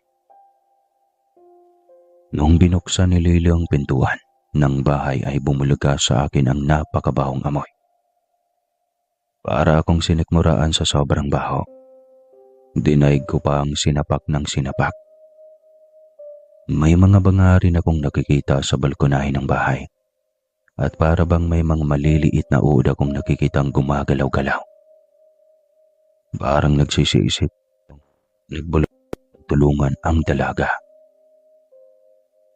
Noong binuksan ni Lily ang pintuan ng bahay ay bumulaga sa akin ang napakabahong amoy. Para akong sinikmuraan sa sobrang baho. Dinaig ko pa ang sinapak ng sinapak. May mga bangari na akong nakikita sa balkonahe ng bahay. At para bang may mga maliliit na uod akong nakikitang gumagalaw-galaw. Parang nagsisiisip, nagbulong tulungan ang dalaga.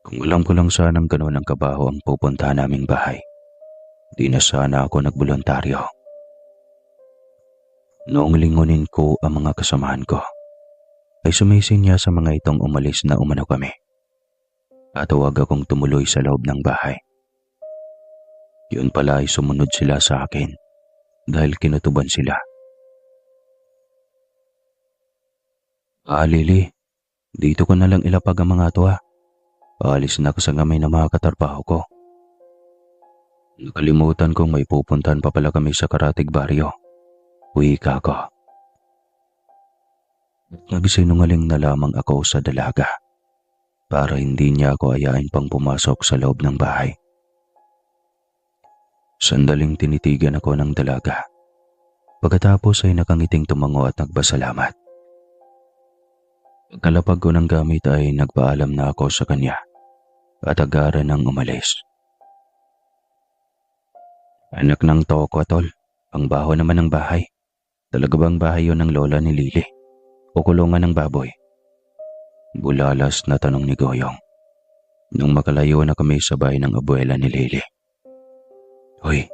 Kung alam ko lang sanang gano'n ang kabaho ang pupuntahan naming bahay, di na sana ako nagboluntaryo. Noong lingunin ko ang mga kasamahan ko, ay sumisin niya sa mga itong umalis na umano kami. At huwag akong tumuloy sa loob ng bahay. Yun pala ay sumunod sila sa akin dahil kinutuban sila. Lily, dito ko na lang ilapag ang mga to. Paalis na ako sa gamay na mga katarpaho ko. Nakalimutan kong may pupuntahan pa pala kami sa Karatig Baryo. Wika ko. Nagsinungaling na lamang ako sa dalaga para hindi niya ako ayain pang pumasok sa loob ng bahay. Sandaling tinitigan ako ng dalaga. Pagkatapos ay nakangiting tumango at nagpasalamat. Pagkalapag ko ng gamit ay nagpaalam na ako sa kanya at agaran ng umalis. Anak ng toko, tol. Ang baho naman ng bahay. Talaga bang bahay yun ng lola ni Lily? O kulungan ng baboy? Bulalas na tanong ni Goyong. Nung makalayo na kami sa bahay ng abuela ni Lily. Hoy,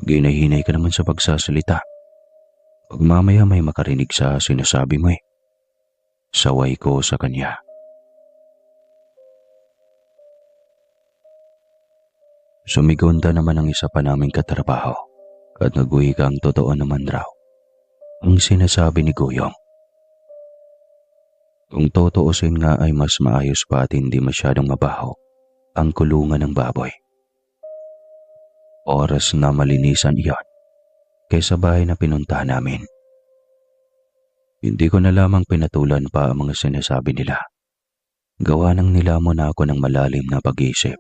ginahinay ka naman sa pagsasalita. Pag mamaya may makarinig sa sinasabi mo eh. Saway ko sa kanya. Sumigonda naman ang isa pa naming katrabaho at nag-uwi ka ang totoo naman raw ang sinasabi ni Goyong. Kung totoosin nga ay mas maayos pa at hindi masyadong mabaho ang kulungan ng baboy. Oras na malinisan iyon kaysa bahay na pinuntahan namin. Hindi ko na lamang pinatulan pa ang mga sinasabi nila. Gawa nang nilamon na ako ng malalim na pag-iisip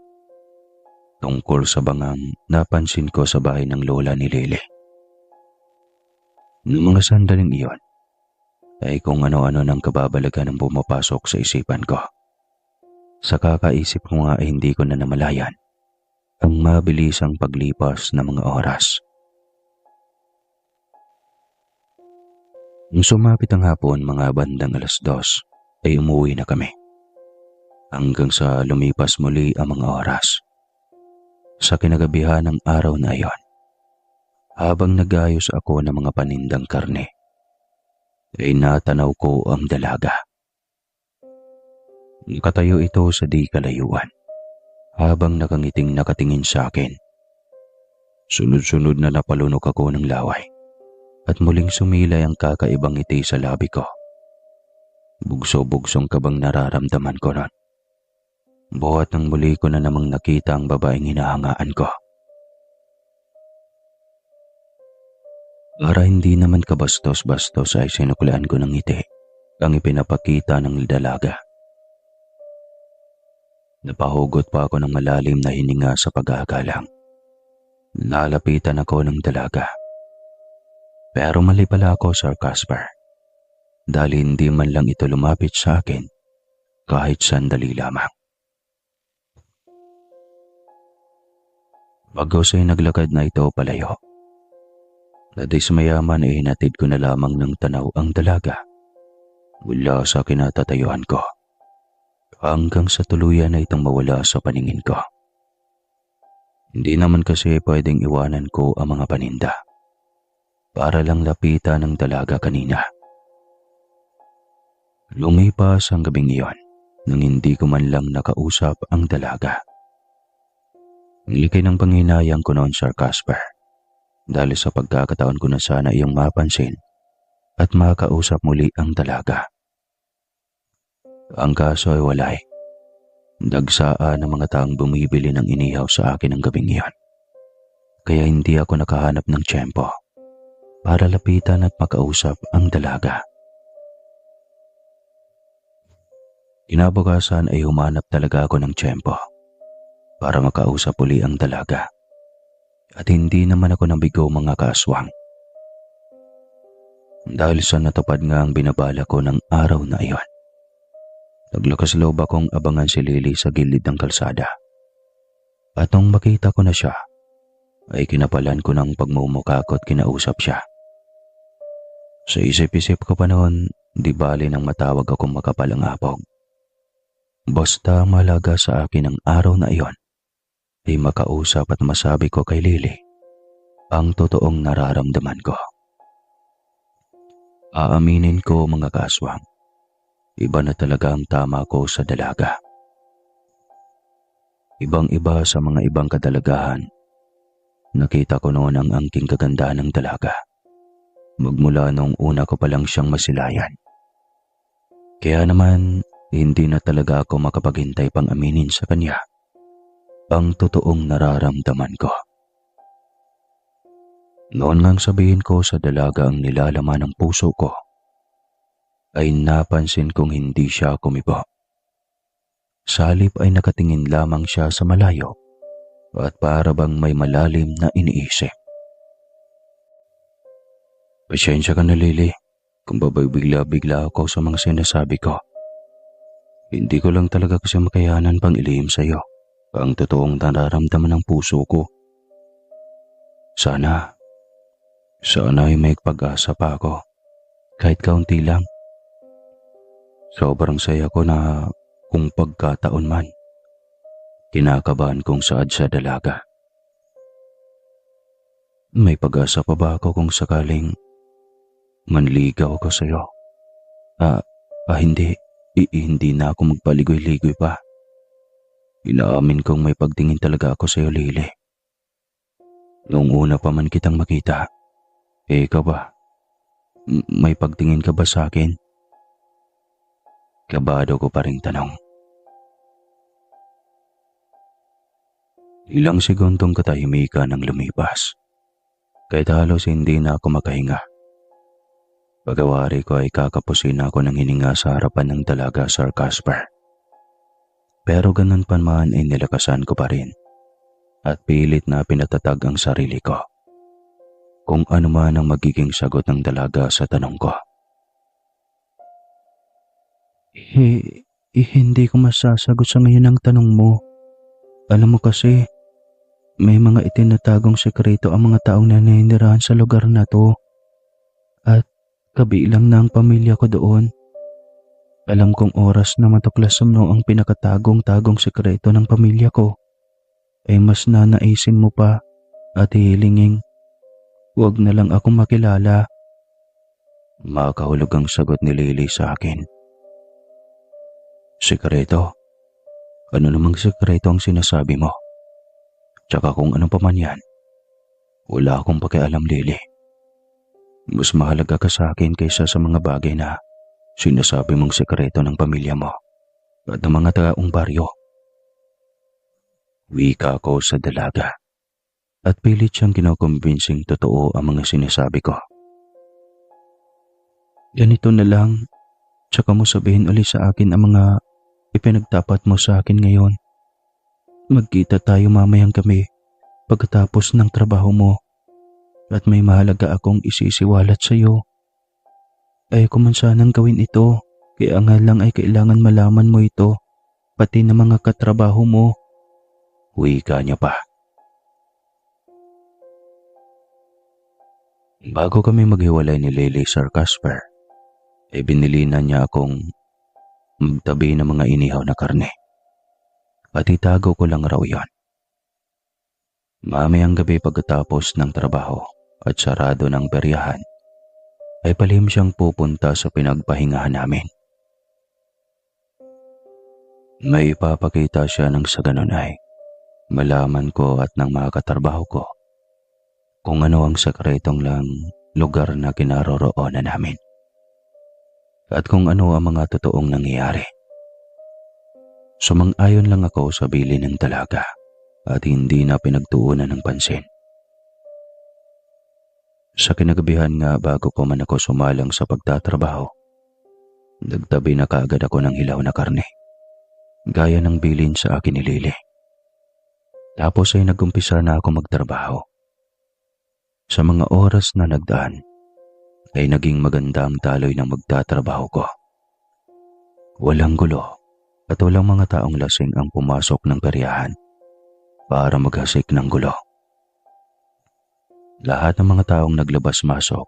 tungkol sa bangang napansin ko sa bahay ng lola ni Lily. Noong mga sandaling iyon, ay kung ano-ano nang kababalagan ang pumapasok sa isipan ko. Sa kakaisip ko nga ay hindi ko na namalayan ang mabilisang paglipas ng mga oras. Nung sumapit ang hapon, mga bandang 2:00, ay umuwi na kami. Hanggang sa lumipas muli ang mga oras. Sa kinagabihan ng araw na iyon, habang nag-ayos ako ng mga panindang karne, ay natanaw ko ang dalaga. Nakatayo ito sa di kalayuan, habang nakangiting nakatingin sa akin. Sunod-sunod na napalunok ako ng laway, at muling sumilay ang kakaibang ngiti sa labi ko. Bugso-bugsong kabang nararamdaman ko nun. Buhat ng muli ko na namang nakita ang babaeng hinahangaan ko. Para hindi naman kabastos-bastos ay sinuklaan ko ng ngiti ang ipinapakita ng dalaga. Napahugot pa ako ng malalim na hininga sa pag-aagalang. Nalapitan ako ng dalaga. Pero mali pala ako, Sir Casper. Dahil hindi man lang ito lumapit sa akin kahit sandali lamang. Pagkos ay naglakad na ito palayo. Nadismayaman ay hinatid ko na lamang ng tanaw ang dalaga mula sa kinatatayuan ko hanggang sa tuluyan na itong mawala sa paningin ko. Hindi naman kasi pwedeng iwanan ko ang mga paninda para lang lapitan ng dalaga kanina. Lumipas ang gabing iyon nang hindi ko man lang nakausap ang dalaga. Nilikay ng panghinayang ko noon, Sir Casper, dahil sa pagkakataon ko na sana iyong mapansin at makausap muli ang dalaga. Ang kaso ay walay. Dagsaan ng mga taong bumibili ng inihaw sa akin ng gabing iyon. Kaya hindi ako nakahanap ng tiyempo para lapitan at makausap ang dalaga. Kinabukasan ay humanap talaga ako ng tiyempo para makausap uli ang dalaga. At hindi naman ako nabigo, mga kaaswang. Dahil sa natupad nga ang binabala ko ng araw na iyon. Naglakas loob akong abangan si Lily sa gilid ng kalsada. At nung makita ko na siya, ay kinapalan ko ng pagmumukha ko at kinausap siya. Sa isip-isip ko pa noon, di bali nang matawag akong makapal ang apog. Basta mahalaga sa akin ang araw na iyon, ay makausap at masabi ko kay Lily ang totoong nararamdaman ko. Aaminin ko, mga kaaswang, iba na talaga ang tama ko sa dalaga. Ibang-iba sa mga ibang kadalagahan. Nakita ko noon ang angking kagandahan ng dalaga. Magmula nung una ko palang siyang masilayan. Kaya naman, hindi na talaga ako makapaghintay pang aminin sa kanya ang totoong nararamdaman ko. Noon ngang sabihin ko sa dalaga ang nilalaman ng puso ko, ay napansin kong hindi siya kumibo. Sa halip ay nakatingin lamang siya sa malayo at para bang may malalim na iniisip. Pasensya ka na, Lily, kung babay-bigla-bigla ako sa mga sinasabi ko. Hindi ko lang talaga kasi makayanan pang ilihim sa iyo ang totoong nararamdaman ng puso ko. Sana ay may pag-asa pa ako, kahit kaunti lang. Sobrang saya ko na kung pagkataon man, kinakabahan kong saad sa dalaga. May pag-asa pa ba ako kung sakaling manligaw ako sa iyo? Hindi. Hindi na ako magpaligoy-ligoy pa. Inaamin kong may pagtingin talaga ako sa iyo, Lily. Noong una pa man kitang makita, ikaw ba? May pagtingin ka ba sa akin? Kabado ko pa ring tanong. Ilang segundong katahimikan ang lumipas. Kahit halos hindi na ako makahinga. Pagkawari ko ay kakapusin ako ng hininga sa harapan ng dalaga, Sir Casper. Pero ganun pa man ay nilakasan ko pa rin at pilit na pinatatag ang sarili ko kung ano man ang magiging sagot ng dalaga sa tanong ko. Hindi ko masasagot sa ngayon ang tanong mo. Alam mo kasi, may mga itinatagong sekreto ang mga taong naninirahan sa lugar na to. At kabilang na ang pamilya ko doon. Alam kong oras na matuklasan mo ang pinakatagong-tagong sekreto ng pamilya ko, ay mas nanaisin mo pa at hihilingin, huwag na lang akong makilala. Makahulog ang sagot ni Lily sa akin. Sekreto? Ano namang sekreto ang sinasabi mo? Tsaka kung ano pa man yan, wala akong pakialam, Lily. Mas mahalaga ka sa akin kaysa sa mga bagay na sinasabi mong sekreto ng pamilya mo at ng mga taong baryo. Wika ko sa dalaga at pilit siyang kinukumbinsing totoo ang mga sinasabi ko. Ganito na lang, Tsaka mo sabihin uli sa akin ang mga ipinagtapat mo sa akin ngayon. Magkita tayo mamayang gabi pagkatapos ng trabaho mo at may mahalaga akong isisiwalat sa iyo. Ayoko man sanang gawin ito, kaya nga lang ay kailangan malaman mo ito, pati na mga katrabaho mo. Wika niya pa. Bago kami maghiwalay ni Lily, Sir Casper, ay binilinan niya akong magtabi ng mga inihaw na karne. At itago ko lang raw yon. Mamayang gabi pagkatapos ng trabaho at sarado ng peryahan, ay palihim siyang pupunta sa pinagpahingahan namin. May ipapakita siya nang sa ganun ay malaman ko at ng mga katrabaho ko kung ano ang sekretong lang lugar na kinaroroonan namin at kung ano ang mga totoong nangyayari. Sumang-ayon lang ako sa bilin ng dalaga at hindi na pinagtuunan ng pansin. Sa kinagabihan nga bago ko man ako sumalang sa pagtatrabaho, nagtabi na kaagad ako ng hilaw na karne, gaya ng bilin sa akin ni Lily. Tapos ay nagumpisa na ako magtrabaho. Sa mga oras na nagdaan, ay naging maganda ang taloy ng magtatrabaho ko. Walang gulo at walang mga taong lasing ang pumasok ng peryahan para maghasik ng gulo. Lahat ng mga taong naglabas-masok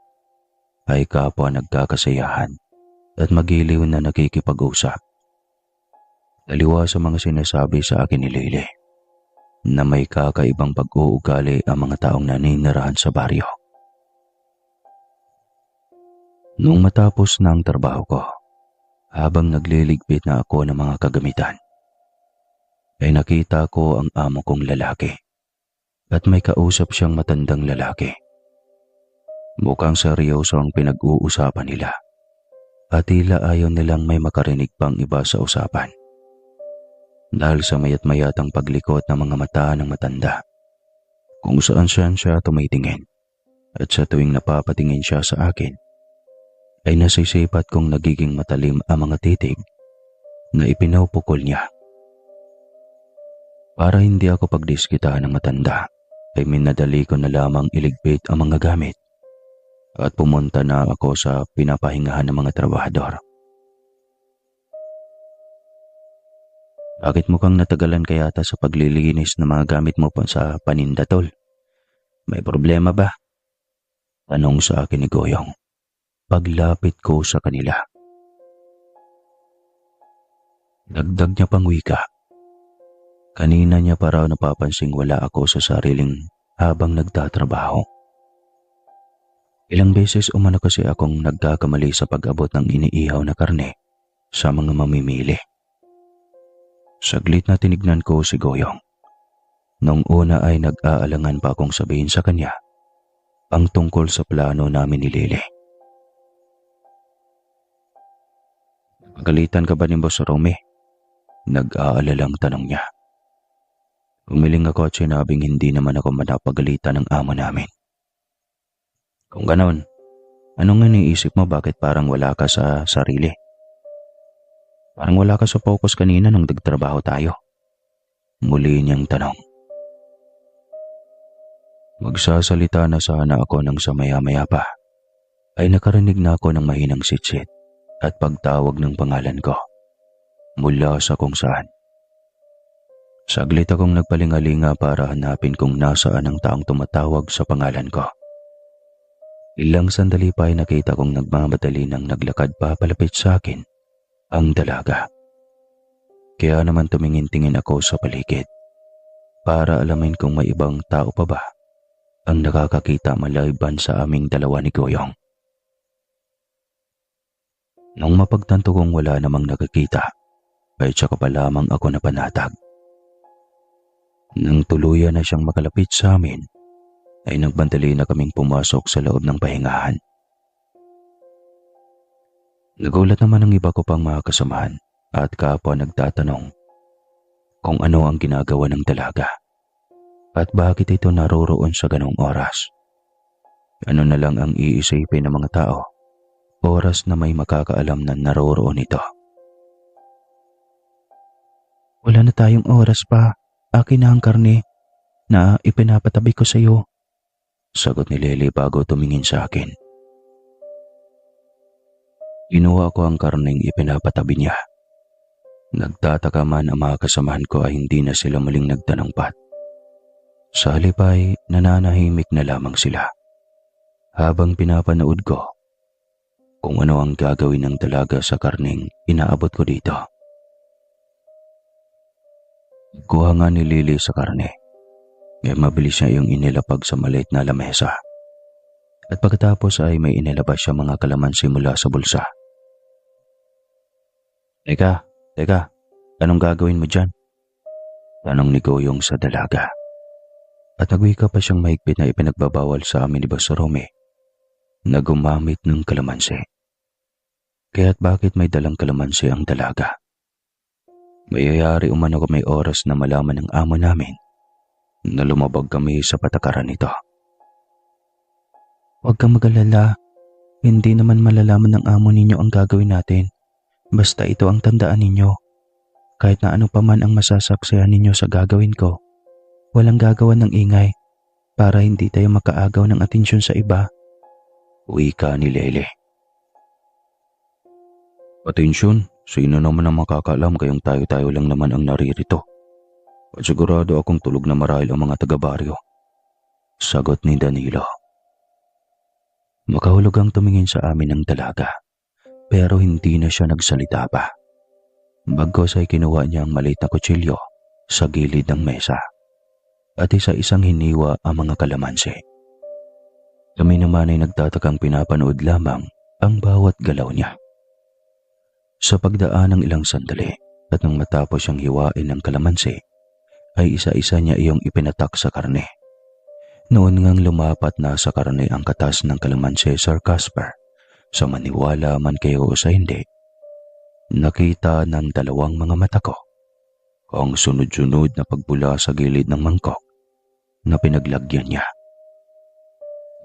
ay kapwa nagkakasayahan at magiliw na nakikipag-usap. Taliwa sa mga sinasabi sa akin ni Lily na may kakaibang pag-uugali ang mga taong naninirahan sa baryo. Nung matapos na ang trabaho ko, habang nagliligpit na ako ng mga kagamitan, ay nakita ko ang amo kong lalaki at may kausap siyang matandang lalaki. Mukhang seryoso ang pinag-uusapan nila at tila ayaw nilang may makarinig pang iba sa usapan. Dahil sa mayat-mayatang paglikot ng mga mata ng matanda, kung saan siya tumitingin at sa tuwing napapatingin siya sa akin, ay nasisipat kong nagiging matalim ang mga titig na ipinupukol niya. Para hindi ako pagdiskita ng matanda, ay minadali ko na lamang iligpit ang mga gamit at pumunta na ako sa pinapahingahan ng mga trabahador. Bakit mukhang natagalan kayata sa paglilinis ng mga gamit mo pa sa paninda, tol? May problema ba? Tanong sa akin ni Goyong paglapit ko sa kanila. Dagdag niya pang wika. Kanina niya pa raw napapansing wala ako sa sariling habang nagtatrabaho. Ilang beses umano kasi akong nagkakamali sa pag-abot ng iniihaw na karne sa mga mamimili. Saglit na tinignan ko si Goyong. Nung una ay nag-aalangan pa akong sabihin sa kanya ang tungkol sa plano namin ni Lily. Pagalitan ka ba ni Boss Romy? Nag-aalalang tanong niya. Umiling ako at sinabing hindi naman ako manapagalitan ng amo namin. Kung ganon, anong iniisip mo, bakit parang wala ka sa sarili? Parang wala ka sa focus kanina nung nagtrabaho tayo. Muli niyang tanong. Magsasalita na sana ako nang sa maya-maya pa ay nakarinig na ako ng mahinang sitsit at pagtawag ng pangalan ko mula sa kung saan. Saglit akong nagpalingalinga para hanapin kung nasaan ang taong tumatawag sa pangalan ko. Ilang sandali pa ay nakita kong nagmamadali nang naglakad pa palapit sa akin ang dalaga. Kaya naman tumingin-tingin ako sa paligid para alamin kung may ibang tao pa ba ang nakakakita maliban sa aming dalawa ni Goyong. Nung mapagtanto kong wala namang nakakita, ay tsaka pa lamang ako napanatag. Nang tuluyan na siyang makalapit sa amin, ay nagbandali na kaming pumasok sa loob ng pahingahan. Nagulat naman ang iba ko pang mga kasamahan at kapwa nagtatanong kung ano ang ginagawa ng dalaga at bakit ito naroroon sa ganong oras. Ano na lang ang iisipin ng mga tao oras na may makakaalam na naroroon ito. Wala na tayong oras pa. Akin na ang karne na ipinapatabi ko sa iyo. Sagot ni Lily bago tumingin sa akin. Kinuha ko ang karneng ipinapatabi niya. Nagtataka man ang mga kasamahan ko ay hindi na sila muling nagtanong pat. Sa halip ay nananahimik na lamang sila. Habang pinapanood ko kung ano ang gagawin ng dalaga sa karneng inaabot ko dito. Kuha nga ni Lily sa karne. Kaya mabilis niya yung inilapag sa maliit na lamesa. At pagkatapos ay may inilabas siya mga kalamansi mula sa bulsa. Teka, anong gagawin mo dyan? Tanong ni Goyong sa dalaga. At nagwika pa siyang mahigpit na ipinagbabawal sa amin ni Boss Rome na gumamit ng kalamansi. Kaya't bakit may dalang kalamansi ang dalaga? Mayayari umano kung may oras na malaman ng amo namin na lumabag kami sa patakaran nito. Huwag kang mag-alala. Hindi naman malalaman ng amo ninyo ang gagawin natin. Basta ito ang tandaan ninyo. Kahit na ano pa man ang masasaksihan ninyo sa gagawin ko, walang gagawan ng ingay para hindi tayo makaagaw ng atensyon sa iba. Wika ni Lele. Atensyon? Sino naman ang makakaalam kayong tayo-tayo lang naman ang naririto? At sigurado akong tulog na marahil ang mga taga-baryo. Sagot ni Danilo. Makahulog ang tumingin sa amin ng dalaga. Pero hindi na siya nagsalita pa. Bagkos ay kinuha niya ang maliit na kutsilyo sa gilid ng mesa at isa-isang hiniwa ang mga kalamansi. Kami naman ay nagtatakang pinapanood lamang ang bawat galaw niya. Sa pagdaan ng ilang sandali at nang matapos siyang hiwain ng kalamansi, ay isa-isa niya iyong ipinatak sa karne. Noon ngang lumapat na sa karne ang katas ng kalamansi, Sir Casper. Sa maniwala man kayo o sa hindi, nakita ng dalawang mga mata ko ang sunod-sunod na pagbula sa gilid ng mangkok na pinaglagyan niya.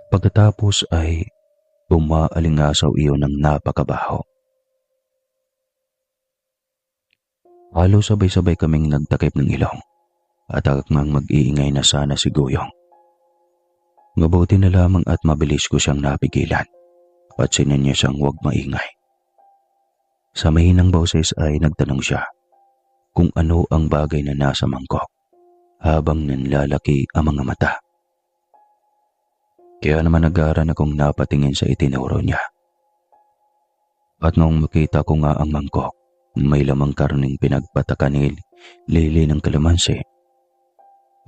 Pagkatapos ay umaalingasaw iyon ng napakabaho. Halos sabay-sabay kaming nagtakip ng ilong at akmang mag-iingay na sana si Goyong. Mabuti na lamang at mabilis ko siyang napigilan. At sinanya siyang huwag maingay. Sa mahinang boses ay nagtanong siya kung ano ang bagay na nasa mangkok habang nanlalaki ang mga mata. Kaya naman nag-aaral akong napatingin sa itinuro niya. At noong makita ko nga ang mangkok, may lamang karning pinagpatakan ni Lily ng kalamansi,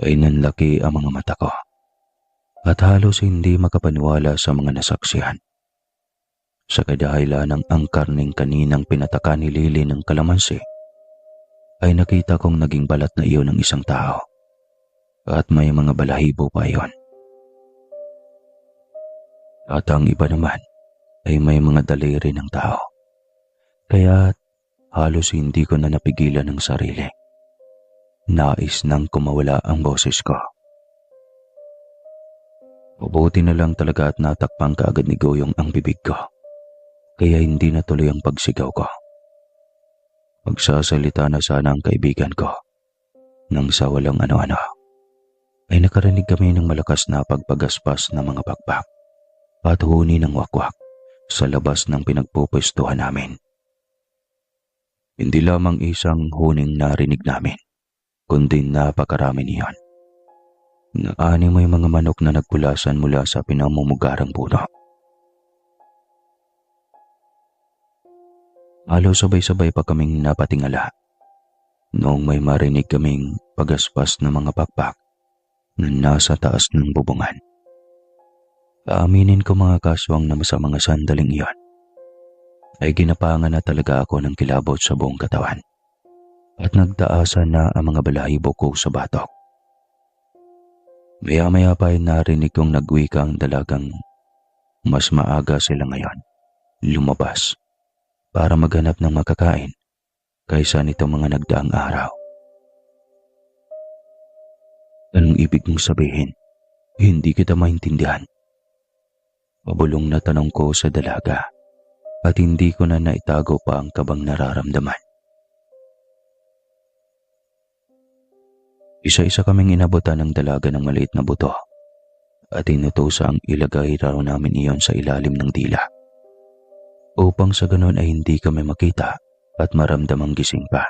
ay nanlaki ang mga mata ko. At halos hindi makapaniwala sa mga nasaksihan. Sa kadahilan ng ang karning kaninang pinataka ni Lily ng kalamansi, ay nakita kong naging balat na iyon ng isang tao at may mga balahibo pa iyon. At ang iba naman ay may mga daliri ng tao. Kaya halos hindi ko na napigilan ang sarili. Nais nang kumawala ang boses ko. Mabuti na lang talaga at natakpang kaagad ni Goyong ang bibig ko. Kaya hindi na tuloy ang pagsigaw ko. Magsasalita na sana ang kaibigan ko. Nang sa walang ano-ano, ay nakarinig kami ng malakas na pagpagaspas ng mga bakbak at huni ng wakwak sa labas ng pinagpupwestuhan namin. Hindi lamang isang huning narinig namin, kundi napakarami niyon. Naani may mga manok na nagpulasan mula sa pinamumugarang puno. Halos sabay-sabay pa kaming napatingala noong may marinig kaming pagaspas ng mga pakpak na nasa taas ng bubungan. Aaminin ko mga kaswang na sa mga sandaling iyon ay ginapangan na talaga ako ng kilabot sa buong katawan at nagtaasan na ang mga balahibo ko sa batok. Maya-maya pa ay narinig kong nagwika ang dalagang mas maaga sila ngayon lumabas para maghanap ng makakain kaysa nito mga nagdaang araw. Anong ibig mong sabihin? Hindi kita maintindihan. Pabulong na tanong ko sa dalaga. at hindi ko na naitago pa ang kabang nararamdaman. Isa-isa kaming inabutan ng dalaga ng maliit na buto at inutusang ilagay raw namin iyon sa ilalim ng dila upang sa ganon ay hindi kami makita at maramdamang gising pa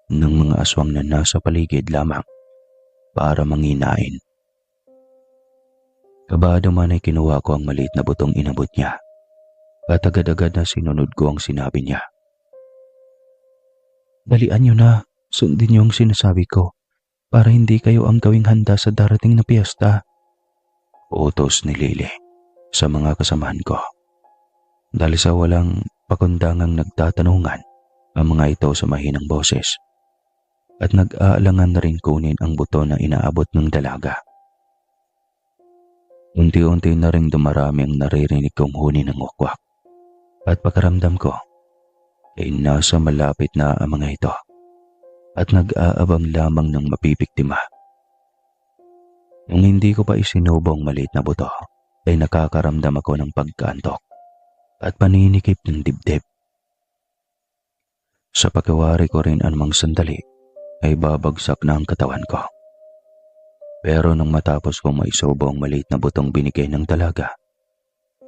ng mga aswang na nasa paligid lamang para manginain. Kabado man ay kinuha ko ang maliit na butong inabot niya at agad-agad na sinunod ko ang sinabi niya. Dalian niyo na, sundin niyo ang sinasabi ko para hindi kayo ang gawing handa sa darating na piyesta. Utos ni Lily sa mga kasamahan ko. Dahil sa walang pakundangang nagtatanungan ang mga ito sa mahinang boses at nag-aalangan na rin kunin ang buto na inaabot ng dalaga. Unti-unti na ring dumarami ang naririnig kong huni ng wakwak at pakaramdam ko ay nasa malapit na ang mga ito at nag-aabang lamang ng mapipiktima. Nung hindi ko pa isinubong maliit na buto ay nakakaramdam ako ng pagkaantok at paninikip ng dibdib. Sa pagkawari ko rin anumang sandali ay babagsak na ang katawan ko. Pero nung matapos kong maisubo ang maliit na butong binigay ng dalaga,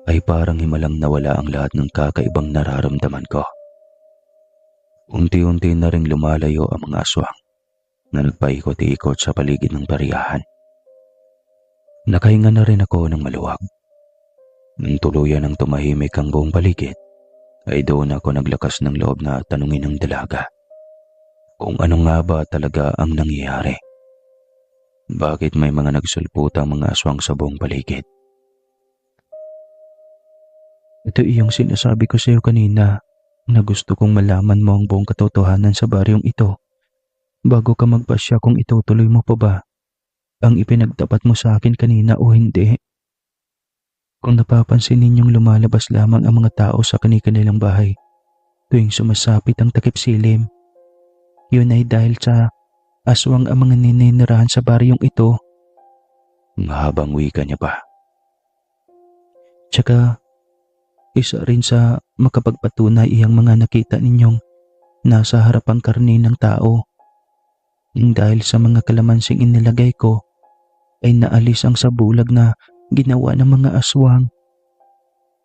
ay parang himalang nawala ang lahat ng kakaibang nararamdaman ko. Unti-unti na ring lumalayo ang mga aswang na nagpaikot-ikot sa paligid ng bariyahan. Nakahinga na rin ako ng maluwag. Nang tuluyan ang tumahimik ang buong paligid, ay doon ako naglakas ng loob na tanungin ng dalaga kung ano nga ba talaga ang nangyayari. Bakit may mga nagsulputang mga aswang sa buong paligid? Ito iyong sinasabi ko sa iyo kanina na gusto kong malaman mo ang buong katotohanan sa baryong ito bago ka magpasya kung itutuloy mo pa ba ang ipinagtapat mo sa akin kanina o hindi. Kung napapansin ninyong lumalabas lamang ang mga tao sa kanilang bahay tuwing sumasapit ang takip silim, yun ay dahil sa aswang ang mga nininirahan sa baryong ito. Mahabang wika niya pa. Tsaka, isa rin sa makapagpatunay iyang mga nakita ninyong nasa harapang karni ng tao. Dahil sa mga kalamansing inilagay ko, ay naalis ang sabulag na ginawa ng mga aswang.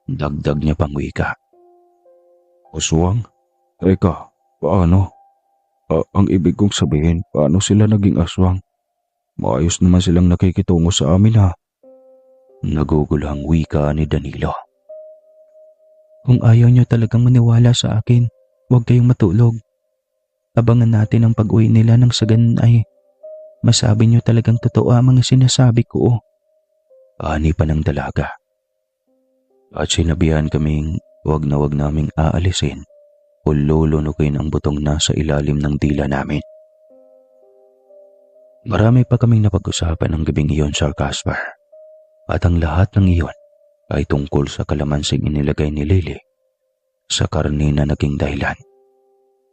Dagdag niya pang wika. Aswang? Teka, paano? Ang ibig kong sabihin, paano sila naging aswang? Maayos naman silang nakikitungo sa amin ha. Nagugulang wika ni Danilo. Kung ayaw niyo talagang maniwala sa akin, huwag kayong matulog. Abangan natin ang pag-uwi nila nang sa ganun ay masabi niyo talagang totoo ang mga sinasabi ko. Ani pa ng dalaga. At sinabihan kaming huwag na huwag naming aalisin o lulunukin ang butong nasa ilalim ng dila namin. Marami pa kaming napag-usapan ng gabing iyon, Sir Casper. At ang lahat ng iyon ay tungkol sa kalamansing inilagay ni Lily sa karni na naging dahilan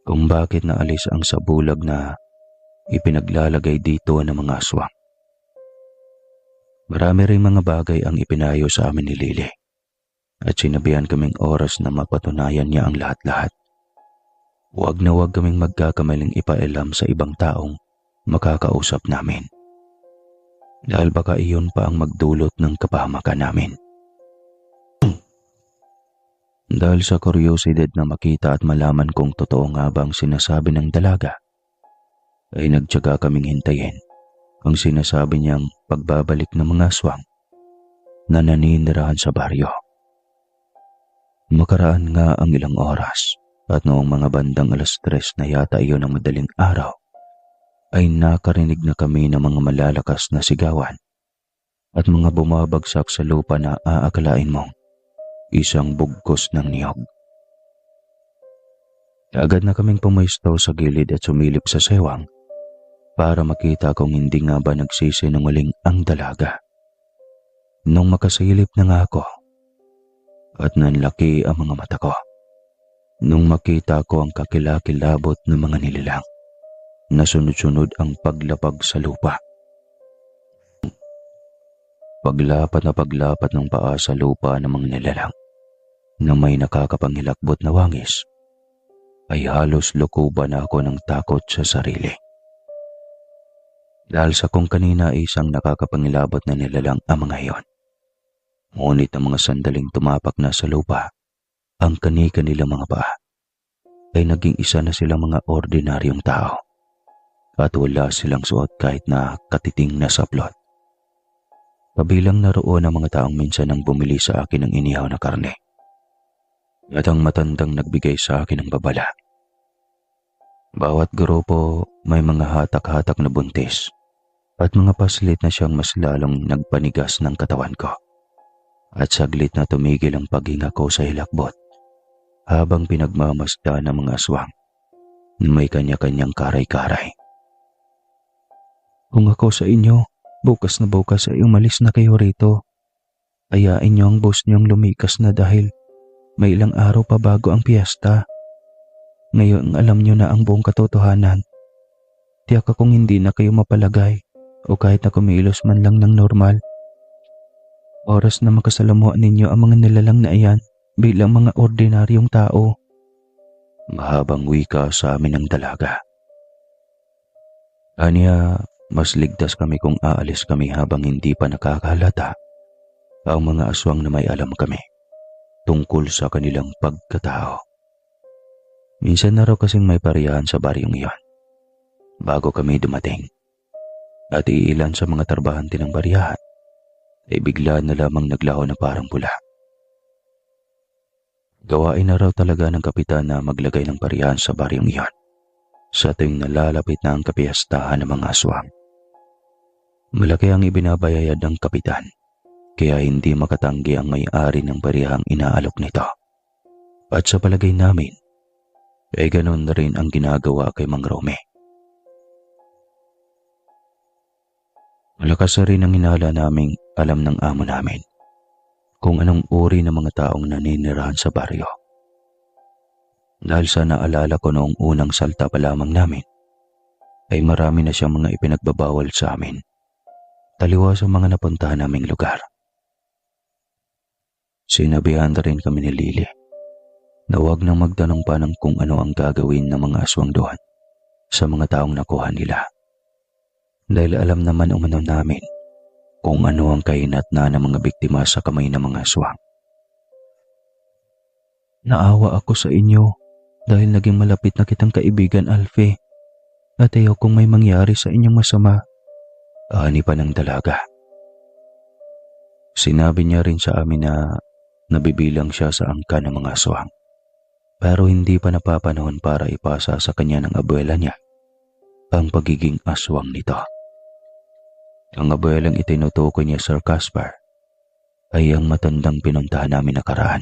kung bakit naalis ang sabulag na ipinaglalagay dito ng mga aswang. Marami ring mga bagay ang ipinayo sa amin ni Lily at sinabihan kaming oras na mapatunayan niya ang lahat-lahat. Huwag na huwag kaming magkakamaling ipaalam sa ibang taong makakausap namin. Dahil baka iyon pa ang magdulot ng kapahamakan namin. Dahil sa kuryosidad na makita at malaman kung totoo nga bang sinasabi ng dalaga, ay nagtiyaga kaming hintayin ang sinasabi niyang pagbabalik ng mga aswang na naninirahan sa baryo. Makaraan nga ang ilang oras at noong mga bandang 3:00 na yata iyon ng madaling araw, ay nakarinig na kami ng mga malalakas na sigawan at mga bumabagsak sa lupa na aakalain mong isang bugkos ng niyog. Agad na kaming pumesto sa gilid at sumilip sa sewang para makita kung hindi nga ba nagsisinungaling ang dalaga. Nung makasilip na nga ako at nanlaki ang mga mata ko, nung makita ko ang kakilakilabot ng mga nilalang na sunod-sunod ang paglapag sa lupa. Paglapat na paglapat ng paa sa lupa ng mga nilalang na may nakakapangilakbot na wangis, ay halos lukuban na ako ng takot sa sarili. Dahil sa kung kanina ay isang nakakapangilabot na nilalang ang mga iyon. Ngunit ang mga sandaling tumapak na sa lupa, ang kani-kanilang mga paa, ay naging isa na silang mga ordinaryong tao. At wala silang suot kahit na katiting na saplot. Kabilang naroon ang mga taong minsan ang bumili sa akin ng inihaw na karne. At ang matandang nagbigay sa akin ng babala. Bawat grupo may mga hatak-hatak na buntis at mga paslit na siyang mas lalong nagpanigas ng katawan ko. At saglit na tumigil ang paghinga ko sa hilakbot habang pinagmamasdan ng mga aswang na may kanya-kanyang karay-karay. Kung ako sa inyo, bukas na bukas ay umalis na kayo rito. Ayain niyo ang boss niyong lumikas na dahil may ilang araw pa bago ang piyesta. Ngayon alam niyo na ang buong katotohanan. Tiyak akong hindi na kayo mapalagay o kahit na kumilos man lang ng normal. Oras na makasalamuhan ninyo ang mga nilalang na iyan bilang mga ordinaryong tao. Mahabang wika sa amin ng dalaga. Anya, mas ligtas kami kung aalis kami habang hindi pa nakakahalata ang mga aswang na may alam kami tungkol sa kanilang pagkatao. Minsan na raw kasing may parehan sa baryong iyon bago kami dumating at iilan sa mga trabahante ng baryahan ay bigla na lamang naglaho na parang pula. Gawain na raw talaga ng kapitan na maglagay ng parehan sa baryong iyon sa tuwing nalalapit na ang kapiyastahan ng mga aswang. Malaki ang ibinabayad ng kapitan, kaya hindi makatanggi ang may-ari ng bariyahang inaalok nito. At sa palagay namin, ay ganoon na rin ang ginagawa kay Mang Rome. Malakas na rin ang hinala naming alam ng amo namin kung anong uri ng mga taong naninirahan sa baryo. Dahil sa naalala ko noong unang salta pa lamang namin, ay marami na siyang mga ipinagbabawal sa amin. Taliwa sa mga napuntahan naming lugar. Sinabihan na rin kami ni Lily na huwag nang magtanong pa ng kung ano ang gagawin ng mga aswang doon sa mga taong nakuha nila. Dahil alam naman umano namin kung ano ang kahinatnan ng mga biktima sa kamay ng mga aswang. Naawa ako sa inyo dahil naging malapit na kitang kaibigan, Alfie. At ayaw kung may mangyari sa inyong masama. Ani pa ng dalaga. Sinabi niya rin sa amin na nabibilang siya sa angka ng mga aswang. Pero hindi pa napapanahon para ipasa sa kanya ng abuela niya ang pagiging aswang nito. Ang abuelang itinutukoy niya, Sir Caspar, ay ang matandang pinuntahan namin nakaraan.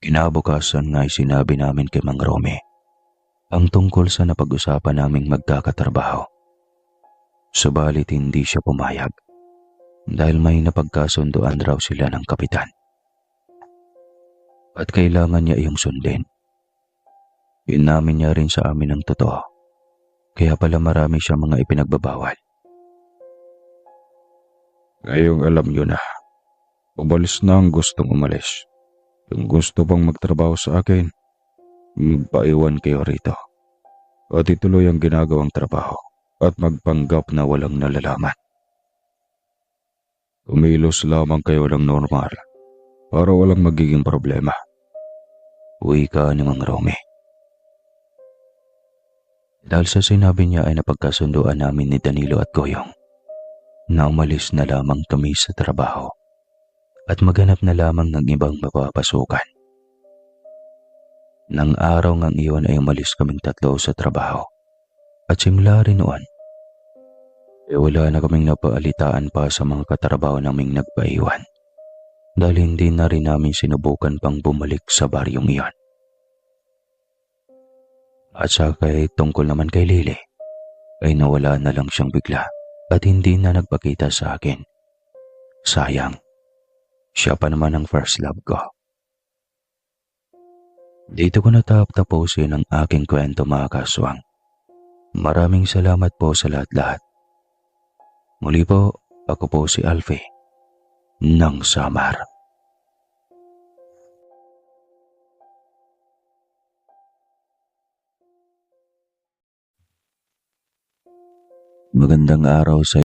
Kinabukasan nga'y sinabi namin kay Mang Rome ang tungkol sa napag-usapan naming magkakatrabaho. Subalit hindi siya pumayag dahil may napagkasunduan raw sila ng kapitan. At kailangan niya iyong sundin. Inamin niya rin sa amin ang totoo, kaya pala marami siyang mga ipinagbabawal. Ngayong alam niyo na, umalis na ang gustong umalis. Kung gusto pang magtrabaho sa akin, magpaiwan kayo rito at ituloy ang ginagawang trabaho at magpanggap na walang nalalaman. Kumilos lamang kayo ng normal para walang magiging problema. Wika ni Mang Rome. Dahil sa sinabi niya ay napagkasunduan namin ni Danilo at Goyong na umalis na lamang kami sa trabaho at maghanap na lamang ng ibang mapapasukan. Nang araw ngang iyon ay umalis kaming tatlo sa trabaho at simula rin noon, wala na kaming napaalitaan pa sa mga katrabaho naming nagpaiwan dahil hindi na rin namin sinubukan pang bumalik sa baryong iyon. At saka tungkol naman kay Lily, ay nawala na lang siyang bigla at hindi na nagpakita sa akin. Sayang, siya pa naman ang first love ko. Dito ko nataptapusin ang aking kwento, mga kaswang. Maraming salamat po sa lahat-lahat. Muli po, Ako po si Alfie ng Samar. Magandang araw sa